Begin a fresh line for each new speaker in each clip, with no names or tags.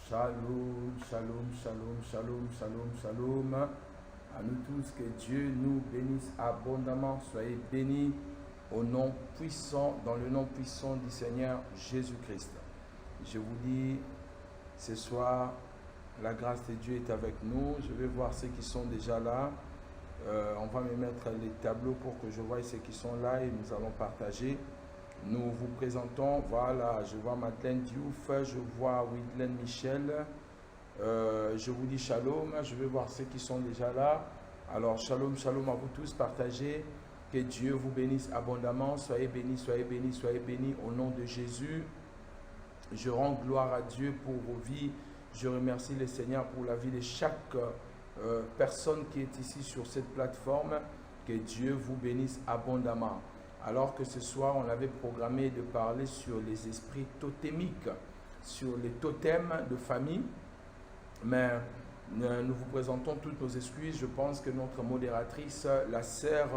Shalom, shalom, shalom, shalom, shalom, shalom. À nous tous, que Dieu nous bénisse abondamment. Soyez bénis au nom puissant, dans le nom puissant du Seigneur Jésus-Christ. Je vous dis, ce soir, la grâce de Dieu est avec nous. Je vais voir ceux qui sont déjà là. On va me mettre les tableaux pour que je voie ceux qui sont là et nous allons partager. Nous vous présentons, voilà, je vois Madeleine Diouf, je vois Widlen Michel, je vous dis shalom, je vais voir ceux qui sont déjà là. Alors shalom, shalom à vous tous, partagez, que Dieu vous bénisse abondamment, soyez bénis, soyez bénis, soyez bénis au nom de Jésus. Je rends gloire à Dieu pour vos vies, je remercie le Seigneur pour la vie de chaque personne qui est ici sur cette plateforme, que Dieu vous bénisse abondamment. Alors que ce soir, on avait programmé de parler sur les esprits totémiques, sur les totems de famille. Mais nous vous présentons toutes nos excuses. Je pense que notre modératrice, la sœur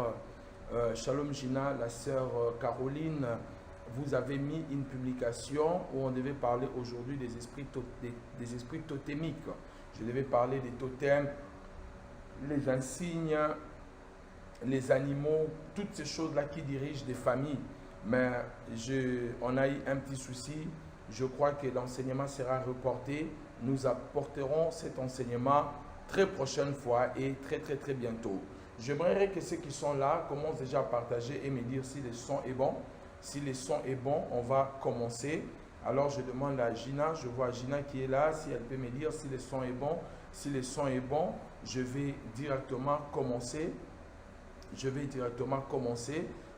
Shalom Gina, la sœur Caroline, vous avez mis une publication où on devait parler aujourd'hui des esprits totémiques. Je devais parler des totems, les insignes, les animaux, toutes ces choses-là qui dirigent des familles. Mais on a eu un petit souci. Je crois que l'enseignement sera reporté. Nous apporterons cet enseignement très prochaine fois et très bientôt. J'aimerais que ceux qui sont là commencent déjà à partager et me dire si le son est bon. Si le son est bon, on va commencer. Alors je demande à Gina, je vois Gina qui est là, si elle peut me dire si le son est bon. Si le son est bon, je vais directement commencer.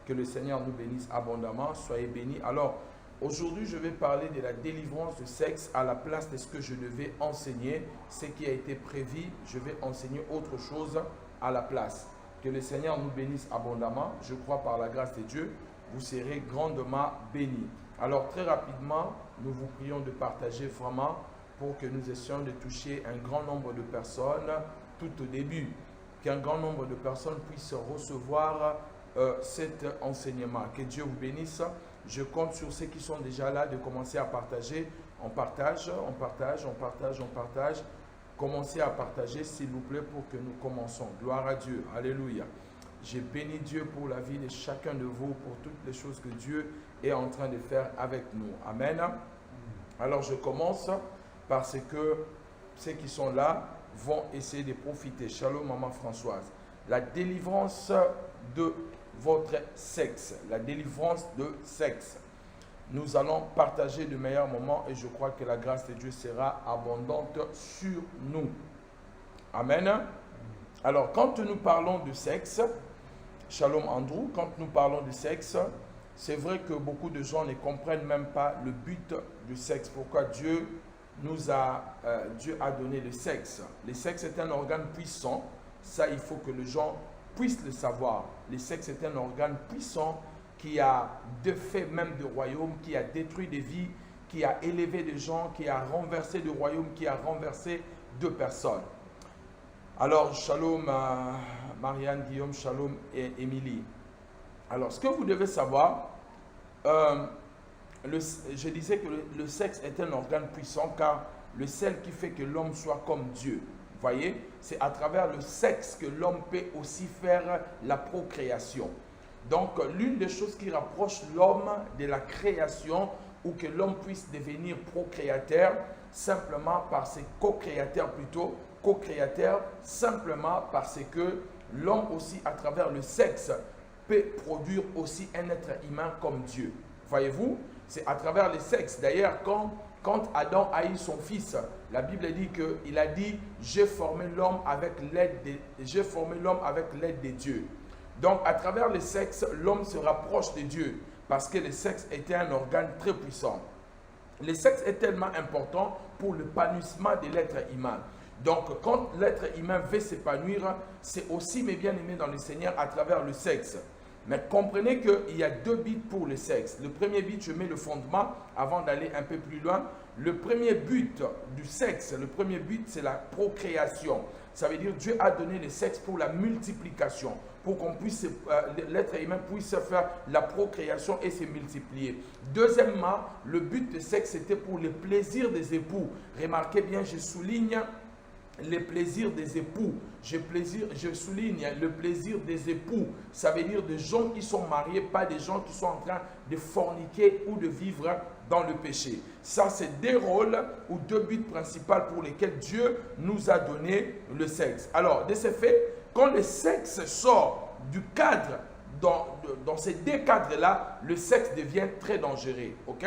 Que le Seigneur nous bénisse abondamment, soyez bénis. Alors, aujourd'hui, je vais parler de la délivrance du sexe à la place de ce que je devais enseigner, ce qui a été prévu, je vais enseigner autre chose à la place. Que le Seigneur nous bénisse abondamment, je crois par la grâce de Dieu, vous serez grandement bénis. Alors, très rapidement, nous vous prions de partager vraiment pour que nous essayons de toucher un grand nombre de personnes tout au début. Qu'un grand nombre de personnes puissent recevoir cet enseignement. Que Dieu vous bénisse. Je compte sur ceux qui sont déjà là de commencer à partager. On partage. Commencez à partager, s'il vous plaît, pour que nous commençons. Gloire à Dieu. Alléluia. J'ai béni Dieu pour la vie de chacun de vous, pour toutes les choses que Dieu est en train de faire avec nous. Amen. Alors, je commence parce que ceux qui sont là vont essayer de profiter. Shalom, maman Françoise. La délivrance de votre sexe. La délivrance de sexe. Nous allons partager de meilleurs moments et je crois que la grâce de Dieu sera abondante sur nous. Amen. Alors, quand nous parlons de sexe, Shalom Andrew, quand nous parlons de sexe, c'est vrai que beaucoup de gens ne comprennent même pas le but du sexe. Pourquoi Dieu a donné le sexe. Le sexe est un organe puissant. Ça, il faut que les gens puissent le savoir. Le sexe est un organe puissant qui a défait même de royaumes, qui a détruit des vies, qui a élevé des gens, qui a renversé des royaumes, qui a renversé deux personnes. Alors, shalom Marianne, Guillaume, shalom et Émilie. Alors, ce que vous devez savoir, je disais que le sexe est un organe puissant car le seul qui fait que l'homme soit comme Dieu, vous voyez, c'est à travers le sexe que l'homme peut aussi faire la procréation. Donc, l'une des choses qui rapproche l'homme de la création ou que l'homme puisse devenir procréateur, simplement parce que co-créateur, simplement parce que l'homme aussi, à travers le sexe, peut produire aussi un être humain comme Dieu. Voyez-vous? C'est à travers le sexe. D'ailleurs, quand Adam a eu son fils, la Bible dit qu'il a dit « J'ai formé l'homme avec l'aide de Dieu ». Donc, à travers le sexe, l'homme se rapproche de Dieu parce que le sexe était un organe très puissant. Le sexe est tellement important pour l'épanouissement de l'être humain. Donc, quand l'être humain veut s'épanouir, c'est aussi, mes bien-aimés dans le Seigneur, à travers le sexe. Mais comprenez qu'il y a deux buts pour le sexe. Le premier but, je mets le fondement avant d'aller un peu plus loin. Le premier but du sexe, c'est la procréation. Ça veut dire Dieu a donné le sexe pour la multiplication, pour qu'on puisse, l'être humain puisse faire la procréation et se multiplier. Deuxièmement, le but du sexe, c'était pour le plaisir des époux. Remarquez bien, je souligne les plaisirs des époux. Je souligne le plaisir des époux. Ça veut dire des gens qui sont mariés, pas des gens qui sont en train de forniquer ou de vivre dans le péché. Ça, c'est deux rôles ou deux buts principaux pour lesquels Dieu nous a donné le sexe. Alors, de ce fait, quand le sexe sort du cadre, dans ces deux cadres-là, le sexe devient très dangereux. Ok?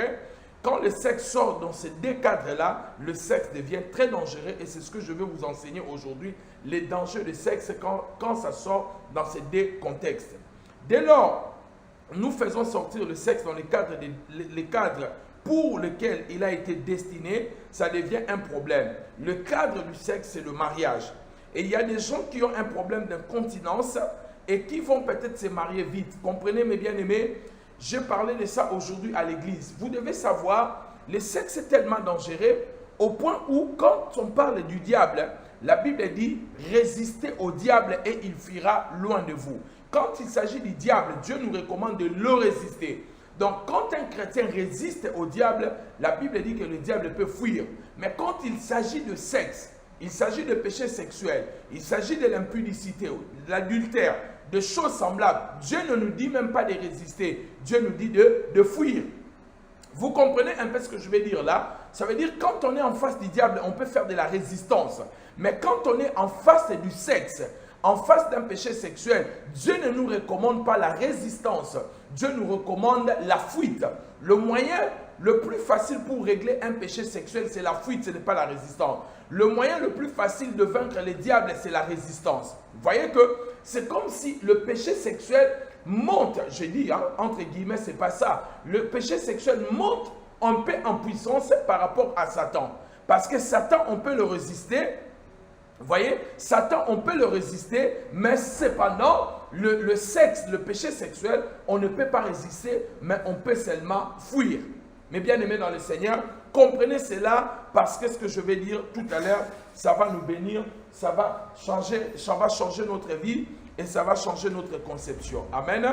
Quand le sexe sort dans ces deux cadres-là, le sexe devient très dangereux et c'est ce que je veux vous enseigner aujourd'hui, les dangers du sexe quand ça sort dans ces deux contextes. Dès lors, nous faisons sortir le sexe dans les cadres pour lesquels il a été destiné, ça devient un problème. Le cadre du sexe, c'est le mariage. Et il y a des gens qui ont un problème d'incontinence et qui vont peut-être se marier vite. Comprenez mes bien-aimés? J'ai parlé de ça aujourd'hui à l'église. Vous devez savoir, le sexe est tellement dangereux au point où, quand on parle du diable, la Bible dit « Résistez au diable et il fuira loin de vous ». Quand il s'agit du diable, Dieu nous recommande de le résister. Donc, quand un chrétien résiste au diable, la Bible dit que le diable peut fuir. Mais quand il s'agit de sexe, il s'agit de péché sexuel, il s'agit de l'impudicité, de l'adultère, de choses semblables. Dieu ne nous dit même pas de résister, Dieu nous dit de fuir. Vous comprenez un peu ce que je vais dire là? Ça veut dire quand on est en face du diable, on peut faire de la résistance. Mais quand on est en face du sexe, en face d'un péché sexuel, Dieu ne nous recommande pas la résistance. Dieu nous recommande la fuite. Le moyen le plus facile pour régler un péché sexuel, c'est la fuite, ce n'est pas la résistance. Le moyen le plus facile de vaincre les diables, c'est la résistance. Vous voyez que c'est comme si le péché sexuel monte, je dis, hein, entre guillemets, c'est pas ça. Le péché sexuel monte un peu en puissance par rapport à Satan. Parce que Satan, on peut le résister. Vous voyez, Satan, on peut le résister, mais cependant, le sexe, le péché sexuel, on ne peut pas résister, mais on peut seulement fuir. Mais bien aimés dans le Seigneur, comprenez cela parce que ce que je vais dire tout à l'heure, ça va nous bénir, ça va changer notre vie et ça va changer notre conception. Amen.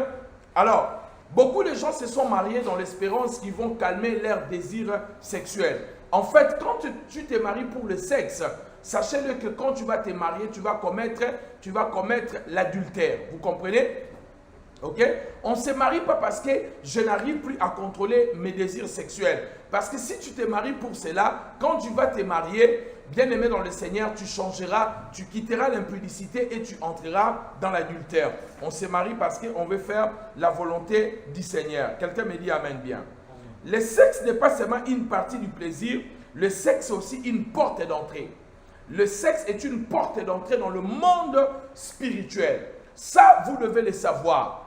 Alors, beaucoup de gens se sont mariés dans l'espérance qu'ils vont calmer leurs désirs sexuels. En fait, quand tu te maries pour le sexe, sachez-le que quand tu vas te marier, tu vas commettre l'adultère. Vous comprenez? Ok? On ne se marie pas parce que je n'arrive plus à contrôler mes désirs sexuels. Parce que si tu te maries pour cela, quand tu vas te marier, bien aimé dans le Seigneur, tu changeras, tu quitteras l'impudicité et tu entreras dans l'adultère. On se marie parce qu'on veut faire la volonté du Seigneur. Quelqu'un me dit amen bien. Le sexe n'est pas seulement une partie du plaisir, le sexe est aussi une porte d'entrée. Le sexe est une porte d'entrée dans le monde spirituel. Ça, vous devez le savoir.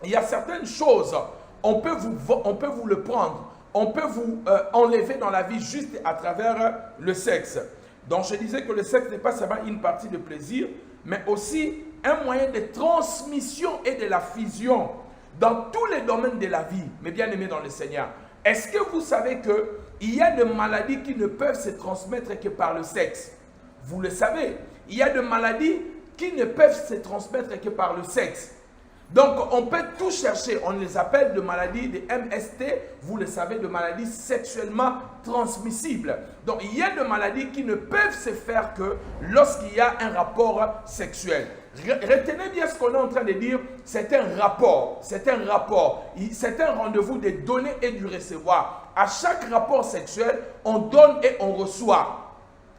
Il y a certaines choses, on peut vous le prendre, on peut vous enlever dans la vie juste à travers le sexe. Donc je disais que le sexe n'est pas seulement une partie de plaisir, mais aussi un moyen de transmission et de la fusion dans tous les domaines de la vie, mes bien-aimés dans le Seigneur. Est-ce que vous savez qu'il y a des maladies qui ne peuvent se transmettre que par le sexe? Vous le savez, il y a des maladies qui ne peuvent se transmettre que par le sexe. Donc, on peut tout chercher. On les appelle de maladies, de MST, vous le savez, de maladies sexuellement transmissibles. Donc, il y a des maladies qui ne peuvent se faire que lorsqu'il y a un rapport sexuel. Retenez bien ce qu'on est en train de dire, c'est un rapport. C'est un rapport. C'est un rendez-vous de donner et du recevoir. À chaque rapport sexuel, on donne et on reçoit.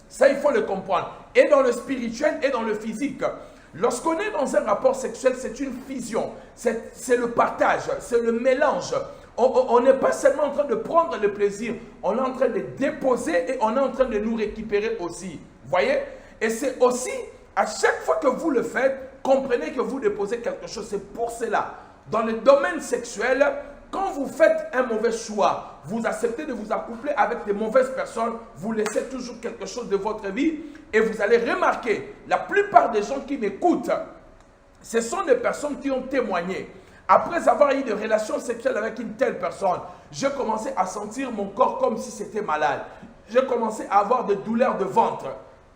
Ça, il faut le comprendre. Et dans le spirituel et dans le physique. Lorsqu'on est dans un rapport sexuel, c'est une fusion, c'est le partage, c'est le mélange. On n'est pas seulement en train de prendre le plaisir, on est en train de déposer et on est en train de nous récupérer aussi. Vous voyez? Et c'est aussi, à chaque fois que vous le faites, comprenez que vous déposez quelque chose. C'est pour cela, dans le domaine sexuel, quand vous faites un mauvais choix, vous acceptez de vous accoupler avec de mauvaises personnes, vous laissez toujours quelque chose de votre vie et vous allez remarquer, la plupart des gens qui m'écoutent, ce sont des personnes qui ont témoigné. Après avoir eu des relations sexuelles avec une telle personne, j'ai commencé à sentir mon corps comme si c'était malade. J'ai commencé à avoir des douleurs de ventre.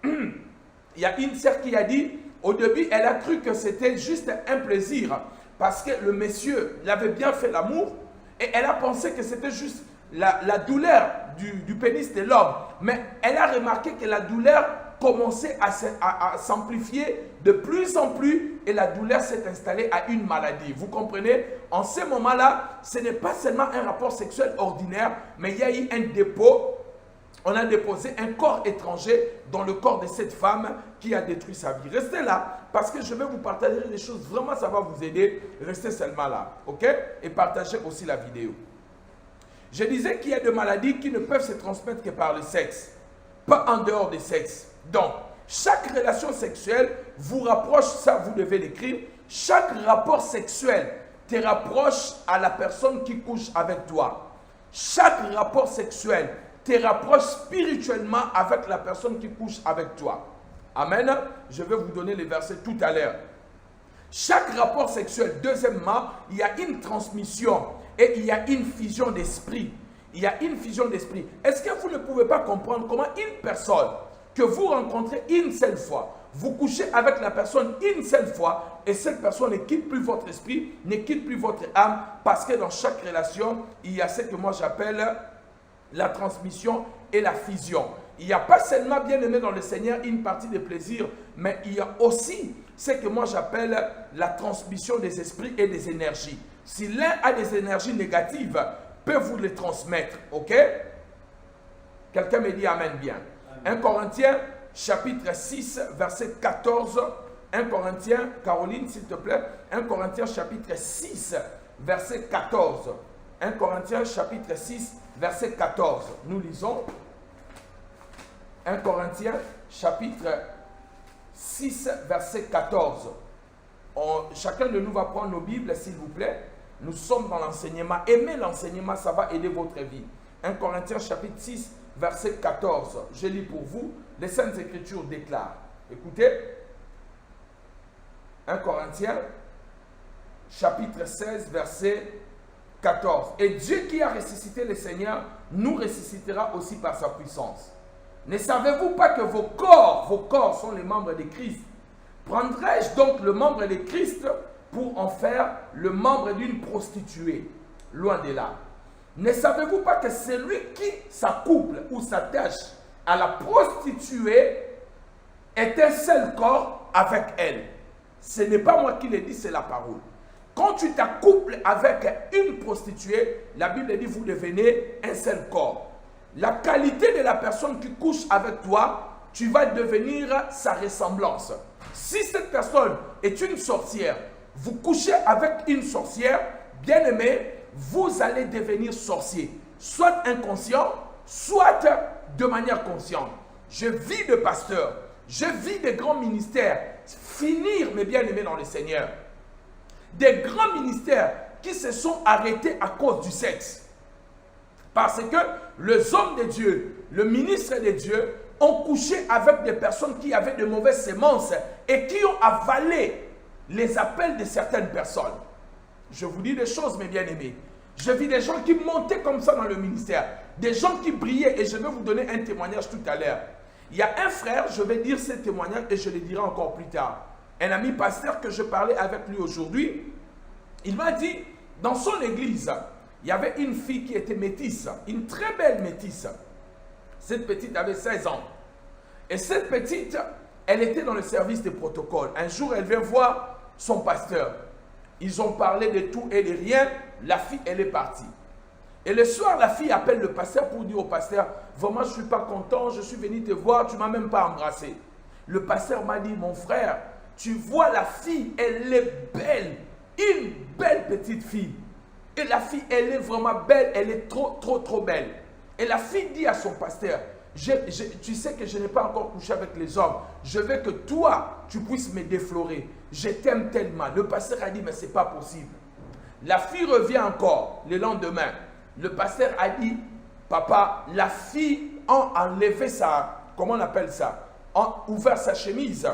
Il y a une sœur qui a dit, Au début, elle a cru que c'était juste un plaisir parce que le monsieur l'avait bien fait l'amour et elle a pensé que c'était juste la douleur du pénis de l'homme. Mais elle a remarqué que la douleur commençait à s'amplifier de plus en plus et la douleur s'est installée à une maladie. Vous comprenez? En ce moment-là, ce n'est pas seulement un rapport sexuel ordinaire, mais il y a eu un dépôt. On a déposé un corps étranger dans le corps de cette femme qui a détruit sa vie. Restez là parce que je vais vous partager des choses. Vraiment, ça va vous aider. Restez seulement là. OK? Et partagez aussi la vidéo. Je disais qu'il y a des maladies qui ne peuvent se transmettre que par le sexe. Pas en dehors du sexe. Donc, chaque relation sexuelle vous rapproche, ça vous devez l'écrire. Chaque rapport sexuel te rapproche à la personne qui couche avec toi. Chaque rapport sexuel te rapproche spirituellement avec la personne qui couche avec toi. Amen. Je vais vous donner les versets tout à l'heure. Chaque rapport sexuel, deuxièmement, il y a une transmission et il y a une fusion d'esprit. Il y a une fusion d'esprit. Est-ce que vous ne pouvez pas comprendre comment une personne que vous rencontrez une seule fois, vous couchez avec la personne une seule fois et cette personne ne quitte plus votre esprit, ne quitte plus votre âme parce que dans chaque relation, il y a ce que moi j'appelle la transmission et la fusion. Il n'y a pas seulement, bien aimé dans le Seigneur, une partie de plaisir, mais il y a aussi ce que moi j'appelle la transmission des esprits et des énergies. Si l'un a des énergies négatives, peut vous les transmettre, ok? Quelqu'un me dit Amen bien. 1 Corinthiens, chapitre 6, verset 14. 1 Corinthiens, Caroline, s'il te plaît. 1 Corinthiens, chapitre 6, verset 14. 1 Corinthiens, chapitre 6, verset 14. Nous lisons. 1 Corinthiens, chapitre 6, verset 14. Chacun de nous va prendre nos Bibles, s'il vous plaît. Nous sommes dans l'enseignement. Aimez l'enseignement, ça va aider votre vie. 1 Corinthiens, chapitre 6, verset 14. Je lis pour vous. Les Saintes Écritures déclarent. Écoutez. 1 Corinthiens, chapitre 16, verset 14. Et Dieu qui a ressuscité le Seigneur, nous ressuscitera aussi par sa puissance. Ne savez-vous pas que vos corps sont les membres de Christ? Prendrai-je donc le membre de Christ pour en faire le membre d'une prostituée? Loin de là. Ne savez-vous pas que celui qui s'accouple ou s'attache à la prostituée est un seul corps avec elle? Ce n'est pas moi qui le dis, c'est la parole. Quand tu t'accouples avec une prostituée, la Bible dit vous devenez un seul corps. La qualité de la personne qui couche avec toi, tu vas devenir sa ressemblance. Si cette personne est une sorcière, vous couchez avec une sorcière, bien aimé, vous allez devenir sorcier. Soit inconscient, soit de manière consciente. Je vis de pasteur, je vis de grands ministères. Finir, mes bien-aimés dans le Seigneur. Des grands ministères qui se sont arrêtés à cause du sexe. Parce que les hommes de Dieu, le ministre de Dieu, ont couché avec des personnes qui avaient de mauvaises semences et qui ont avalé les appels de certaines personnes. Je vous dis des choses, mes bien-aimés. Je vis des gens qui montaient comme ça dans le ministère. Des gens qui brillaient et je vais vous donner un témoignage tout à l'heure. Il y a un frère, je vais dire ce témoignage et je le dirai encore plus tard. Un ami pasteur que je parlais avec lui aujourd'hui, il m'a dit, dans son église, il y avait une fille qui était métisse, une très belle métisse. Cette petite avait 16 ans. Et cette petite, elle était dans le service des protocoles. Un jour, elle vient voir son pasteur. Ils ont parlé de tout et de rien. La fille, elle est partie. Et le soir, la fille appelle le pasteur pour dire au pasteur, vraiment, je ne suis pas content, je suis venu te voir, tu ne m'as même pas embrassé. Le pasteur m'a dit, mon frère, tu vois la fille, elle est belle. Une belle petite fille. Et la fille, elle est vraiment belle, elle est trop belle. Et la fille dit à son pasteur, tu sais que je n'ai pas encore couché avec les hommes. Je veux que toi, tu puisses me déflorer. Je t'aime tellement. Le pasteur a dit, mais ce n'est pas possible. La fille revient encore le lendemain. Le pasteur a dit, papa, la fille a enlevé sa, comment on appelle ça, a ouvert sa chemise.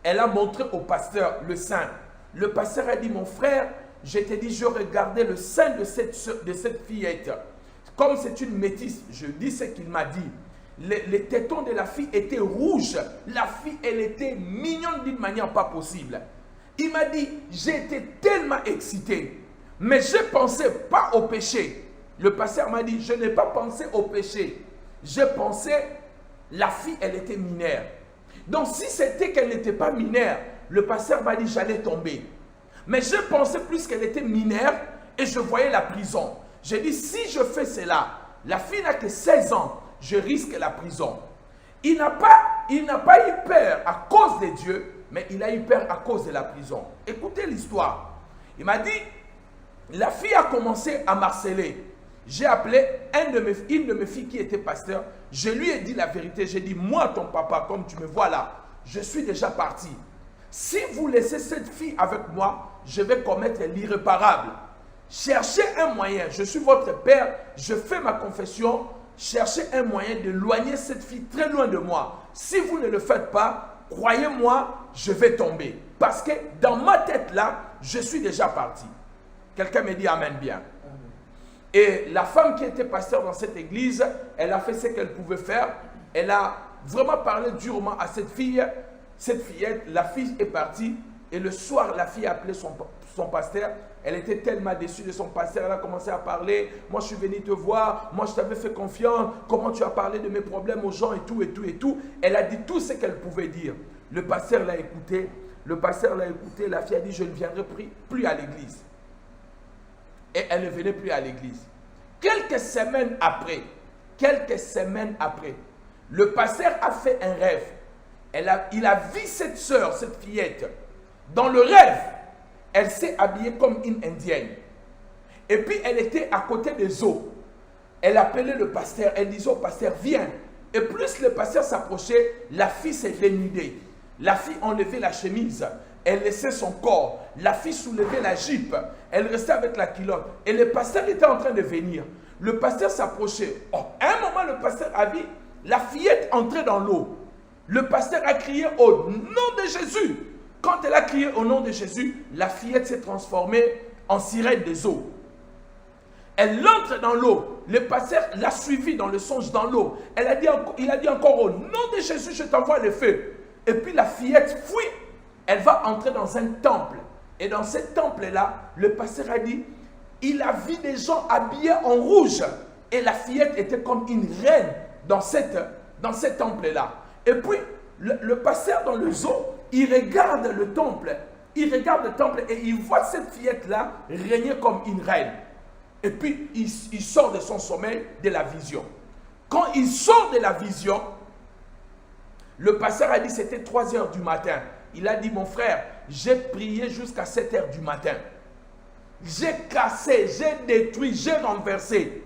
Elle a montré au pasteur le sein. Le pasteur a dit, mon frère, je t'ai dit, je regardais le sein de cette fillette. Comme c'est une métisse, je dis ce qu'il m'a dit. les tétons de la fille étaient rouges. La fille, elle était mignonne d'une manière pas possible. Il m'a dit, j'ai été tellement excité, mais je ne pensais pas au péché. Le pasteur m'a dit, je n'ai pas pensé au péché. Je pensais, la fille, elle était mineure. Donc si c'était qu'elle n'était pas mineure, le pasteur m'a dit, j'allais tomber. Mais je pensais plus qu'elle était mineure et je voyais la prison. J'ai dit, si je fais cela, la fille n'a que 16 ans, je risque la prison. Il n'a pas eu peur à cause de Dieu, mais il a eu peur à cause de la prison. Écoutez l'histoire. Il m'a dit, la fille a commencé à m'harceler. J'ai appelé une de mes filles qui était pasteur. Je lui ai dit la vérité. J'ai dit, moi, ton papa, comme tu me vois là, je suis déjà parti. Si vous laissez cette fille avec moi, je vais commettre l'irréparable. Cherchez un moyen. Je suis votre père. Je fais ma confession. Cherchez un moyen d'éloigner cette fille très loin de moi. Si vous ne le faites pas, croyez-moi, je vais tomber. Parce que dans ma tête là, je suis déjà parti. Quelqu'un me dit amen bien. Et la femme qui était pasteur dans cette église, elle a fait ce qu'elle pouvait faire. Elle a vraiment parlé durement à cette fille. Cette fillette, la fille est partie. Et le soir, la fille a appelé son pasteur. Elle était tellement déçue de son pasteur. Elle a commencé à parler. Moi, je suis venu te voir. Moi, je t'avais fait confiance. Comment tu as parlé de mes problèmes aux gens et tout, et tout, et tout. Elle a dit tout ce qu'elle pouvait dire. Le pasteur l'a écouté. Le pasteur l'a écouté. La fille a dit, je ne viendrai plus à l'église. Et elle ne venait plus à l'église. Quelques semaines après, le pasteur a fait un rêve. Il a vu cette sœur, cette fillette. Dans le rêve, elle s'est habillée comme une indienne. Et puis, elle était à côté des eaux. Elle appelait le pasteur. Elle disait au pasteur, viens. Et plus le pasteur s'approchait, la fille s'est dénudée. La fille enlevait la chemise. Elle laissait son corps. La fille soulevait la jupe. Elle restait avec la culotte. Et le pasteur était en train de venir. Le pasteur s'approchait. Oh, à un moment, le pasteur a vu la fillette entrer dans l'eau. Le pasteur a crié au nom de Jésus. Quand elle a crié au nom de Jésus, la fillette s'est transformée en sirène des eaux. Elle entre dans l'eau. Le pasteur l'a suivie dans le songe dans l'eau. Il a dit encore au nom de Jésus, je t'envoie le feu. Et puis la fillette fuit. Elle va entrer dans un temple. Et dans ce temple-là, le pasteur a dit, il a vu des gens habillés en rouge. Et la fillette était comme une reine dans ce temple-là. Et puis, le pasteur dans le zoo, il regarde le temple. Il regarde le temple et il voit cette fillette-là régner comme une reine. Et puis, il sort de son sommeil, de la vision. Quand il sort de la vision, le pasteur a dit, c'était 3 heures du matin. Il a dit, mon frère, j'ai prié jusqu'à 7 heures du matin. J'ai cassé, j'ai détruit, j'ai renversé.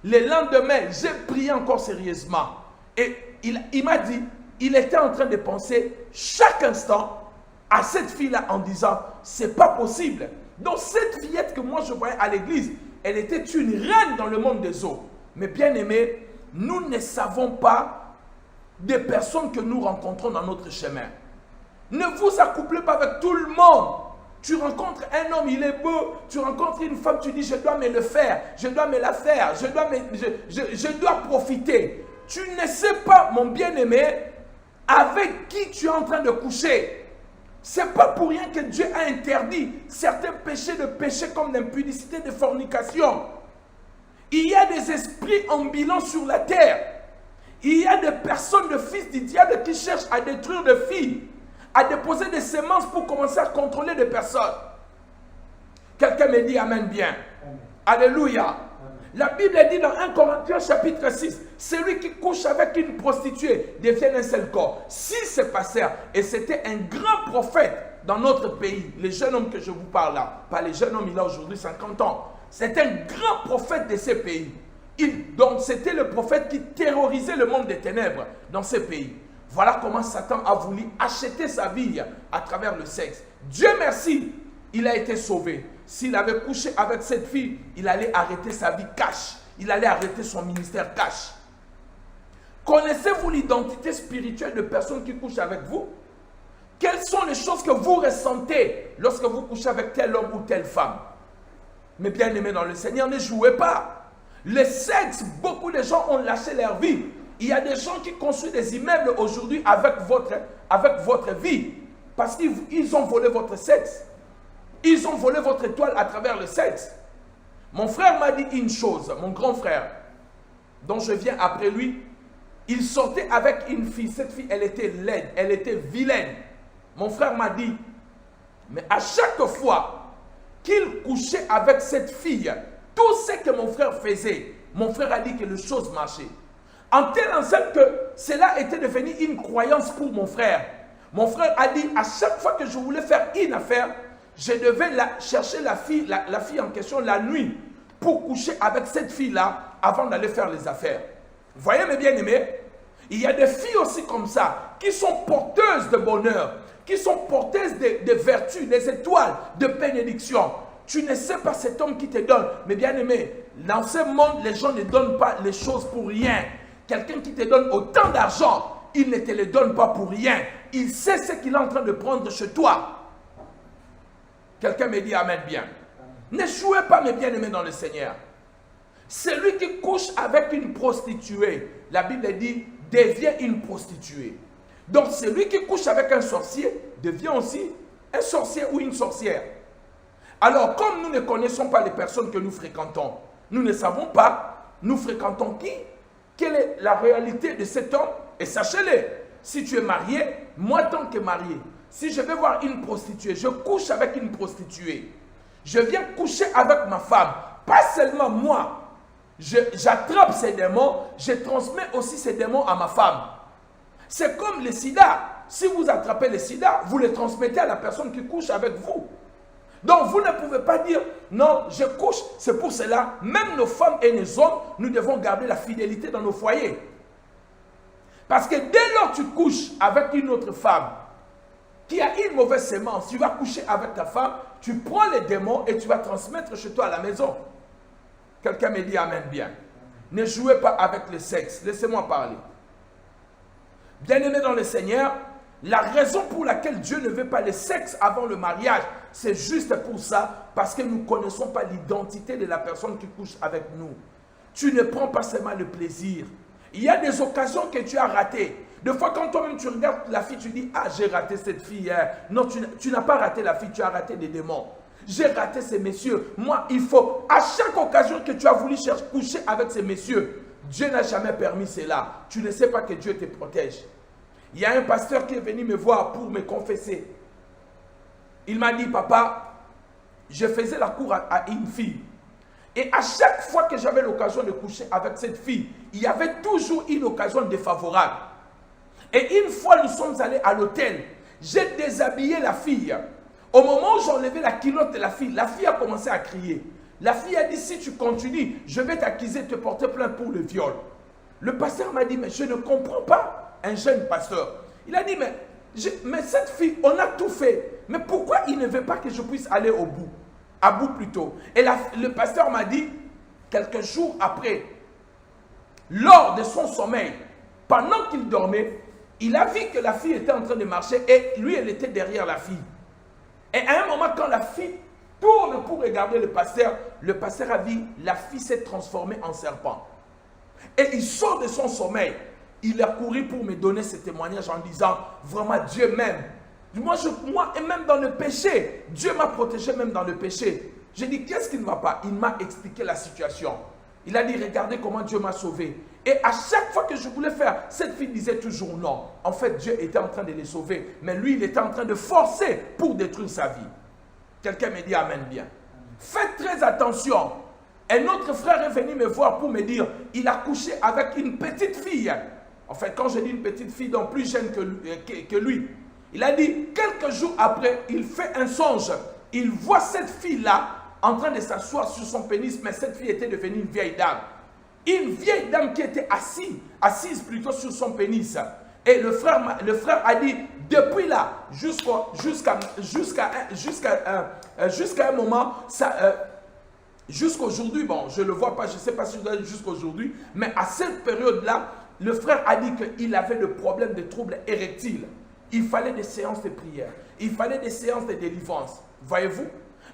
Le lendemain, j'ai prié encore sérieusement. Et il m'a dit, il était en train de penser chaque instant à cette fille-là en disant, c'est pas possible. Donc cette fillette que moi je voyais à l'église, elle était une reine dans le monde des eaux. Mais bien aimés, nous ne savons pas des personnes que nous rencontrons dans notre chemin. Ne vous accouplez pas avec tout le monde. Tu rencontres un homme, il est beau. Tu rencontres une femme, tu dis, je dois me le faire. Je dois me la faire. Je dois profiter. Tu ne sais pas, mon bien-aimé, avec qui tu es en train de coucher. Ce n'est pas pour rien que Dieu a interdit certains péchés de péché comme l'impudicité, de fornication. Il y a des esprits ambulants sur la terre. Il y a des personnes, de fils du diable qui cherchent à détruire des filles, à déposer des semences pour commencer à contrôler des personnes. Quelqu'un me dit amen bien. Amen. Alléluia. Amen. La Bible dit dans 1 Corinthiens chapitre 6, celui qui couche avec une prostituée devient un seul corps. Si c'est passé, et c'était un grand prophète dans notre pays, les jeunes hommes que je vous parle là, pas les jeunes hommes, il a aujourd'hui 50 ans, c'est un grand prophète de ces pays. Donc c'était le prophète qui terrorisait le monde des ténèbres dans ces pays. Voilà comment Satan a voulu acheter sa vie à travers le sexe. Dieu merci, il a été sauvé. S'il avait couché avec cette fille, il allait arrêter sa vie cash. Il allait arrêter son ministère cash. Connaissez-vous l'identité spirituelle de personnes qui couchent avec vous? Quelles sont les choses que vous ressentez lorsque vous couchez avec tel homme ou telle femme? Mais bien aimés dans le Seigneur, ne jouez pas. Le sexe, beaucoup de gens ont lâché leur vie. Il y a des gens qui construisent des immeubles aujourd'hui avec votre vie. Parce qu'ils ont volé votre sexe. Ils ont volé votre étoile à travers le sexe. Mon frère m'a dit une chose, mon grand frère, dont je viens après lui. Il sortait avec une fille. Cette fille, elle était laide, elle était vilaine. Mon frère m'a dit, mais à chaque fois qu'il couchait avec cette fille, tout ce que mon frère faisait, mon frère a dit que les choses marchaient. En telle enseigne que cela était devenu une croyance pour mon frère. Mon frère a dit, à chaque fois que je voulais faire une affaire, je devais chercher la fille en question la nuit pour coucher avec cette fille-là avant d'aller faire les affaires. Vous voyez mes bien-aimés? Il y a des filles aussi comme ça, qui sont porteuses de bonheur, qui sont porteuses de vertus, des étoiles, de bénédiction. Tu ne sais pas cet homme qui te donne. Mais bien aimé, dans ce monde, les gens ne donnent pas les choses pour rien. Quelqu'un qui te donne autant d'argent, il ne te le donne pas pour rien. Il sait ce qu'il est en train de prendre chez toi. Quelqu'un me dit amen bien. Ne jouez pas mes bien-aimés dans le Seigneur. Celui qui couche avec une prostituée, la Bible dit, devient une prostituée. Donc celui qui couche avec un sorcier devient aussi un sorcier ou une sorcière. Alors comme nous ne connaissons pas les personnes que nous fréquentons, nous ne savons pas, nous fréquentons qui? Quelle est la réalité de cet homme? Et sachez-le, si tu es marié, moi tant que marié, si je vais voir une prostituée, je couche avec une prostituée, je viens coucher avec ma femme, pas seulement moi, j'attrape ces démons, je transmets aussi ces démons à ma femme. C'est comme le sida. Si vous attrapez le sida, vous le transmettez à la personne qui couche avec vous. Donc vous ne pouvez pas dire, non, je couche. C'est pour cela, même nos femmes et nos hommes, nous devons garder la fidélité dans nos foyers. Parce que dès lors que tu couches avec une autre femme qui a une mauvaise sémence, tu vas coucher avec ta femme, tu prends les démons et tu vas transmettre chez toi à la maison. Quelqu'un me dit amen bien. Ne jouez pas avec le sexe. Laissez-moi parler. Bien-aimés dans le Seigneur, la raison pour laquelle Dieu ne veut pas le sexe avant le mariage, c'est juste pour ça, parce que nous ne connaissons pas l'identité de la personne qui couche avec nous. Tu ne prends pas seulement le plaisir. Il y a des occasions que tu as ratées. Des fois, quand toi-même tu regardes la fille, tu dis, ah, j'ai raté cette fille. Non, tu n'as pas raté la fille, tu as raté des démons. J'ai raté ces messieurs. Moi, il faut, à chaque occasion que tu as voulu coucher avec ces messieurs, Dieu n'a jamais permis cela. Tu ne sais pas que Dieu te protège. Il y a un pasteur qui est venu me voir pour me confesser. Il m'a dit, papa, je faisais la cour à une fille. Et à chaque fois que j'avais l'occasion de coucher avec cette fille, il y avait toujours une occasion défavorable. Et une fois, nous sommes allés à l'hôtel. J'ai déshabillé la fille. Au moment où j'ai enlevé la culotte de la fille a commencé à crier. La fille a dit, si tu continues, je vais t'accuser, te porter plainte pour le viol. Le pasteur m'a dit, mais je ne comprends pas, un jeune pasteur. Il a dit, mais cette fille, on a tout fait. Mais pourquoi il ne veut pas que je puisse aller au bout? À bout plutôt. Et le pasteur m'a dit, quelques jours après, lors de son sommeil, pendant qu'il dormait, il a vu que la fille était en train de marcher et lui, elle était derrière la fille. Et à un moment, quand la fille tourne pour regarder le pasteur a vu, la fille s'est transformée en serpent. Et il sort de son sommeil. Il a couru pour me donner ce témoignage en disant, vraiment Dieu m'aime. Moi, et même dans le péché, Dieu m'a protégé même dans le péché. J'ai dit, qu'est-ce qu'il ne m'a pas? Il m'a expliqué la situation. Il a dit, regardez comment Dieu m'a sauvé. Et à chaque fois que je voulais faire, cette fille disait toujours non. En fait, Dieu était en train de les sauver. Mais lui, il était en train de forcer pour détruire sa vie. Quelqu'un me dit amen bien. Faites très attention. Un autre frère est venu me voir pour me dire, il a couché avec une petite fille. En fait, quand je dis une petite fille, donc plus jeune que lui. Il a dit, quelques jours après, il fait un songe. Il voit cette fille-là en train de s'asseoir sur son pénis, mais cette fille était devenue une vieille dame. Une vieille dame qui était assise plutôt sur son pénis. Et le frère a dit, depuis là, jusqu'à un moment, jusqu'aujourd'hui, bon, je ne le vois pas, je ne sais pas si je dois dire jusqu'aujourd'hui, mais à cette période-là, le frère a dit qu'il avait le problème de troubles érectiles. Il fallait des séances de prière. Il fallait des séances de délivrance. Voyez-vous?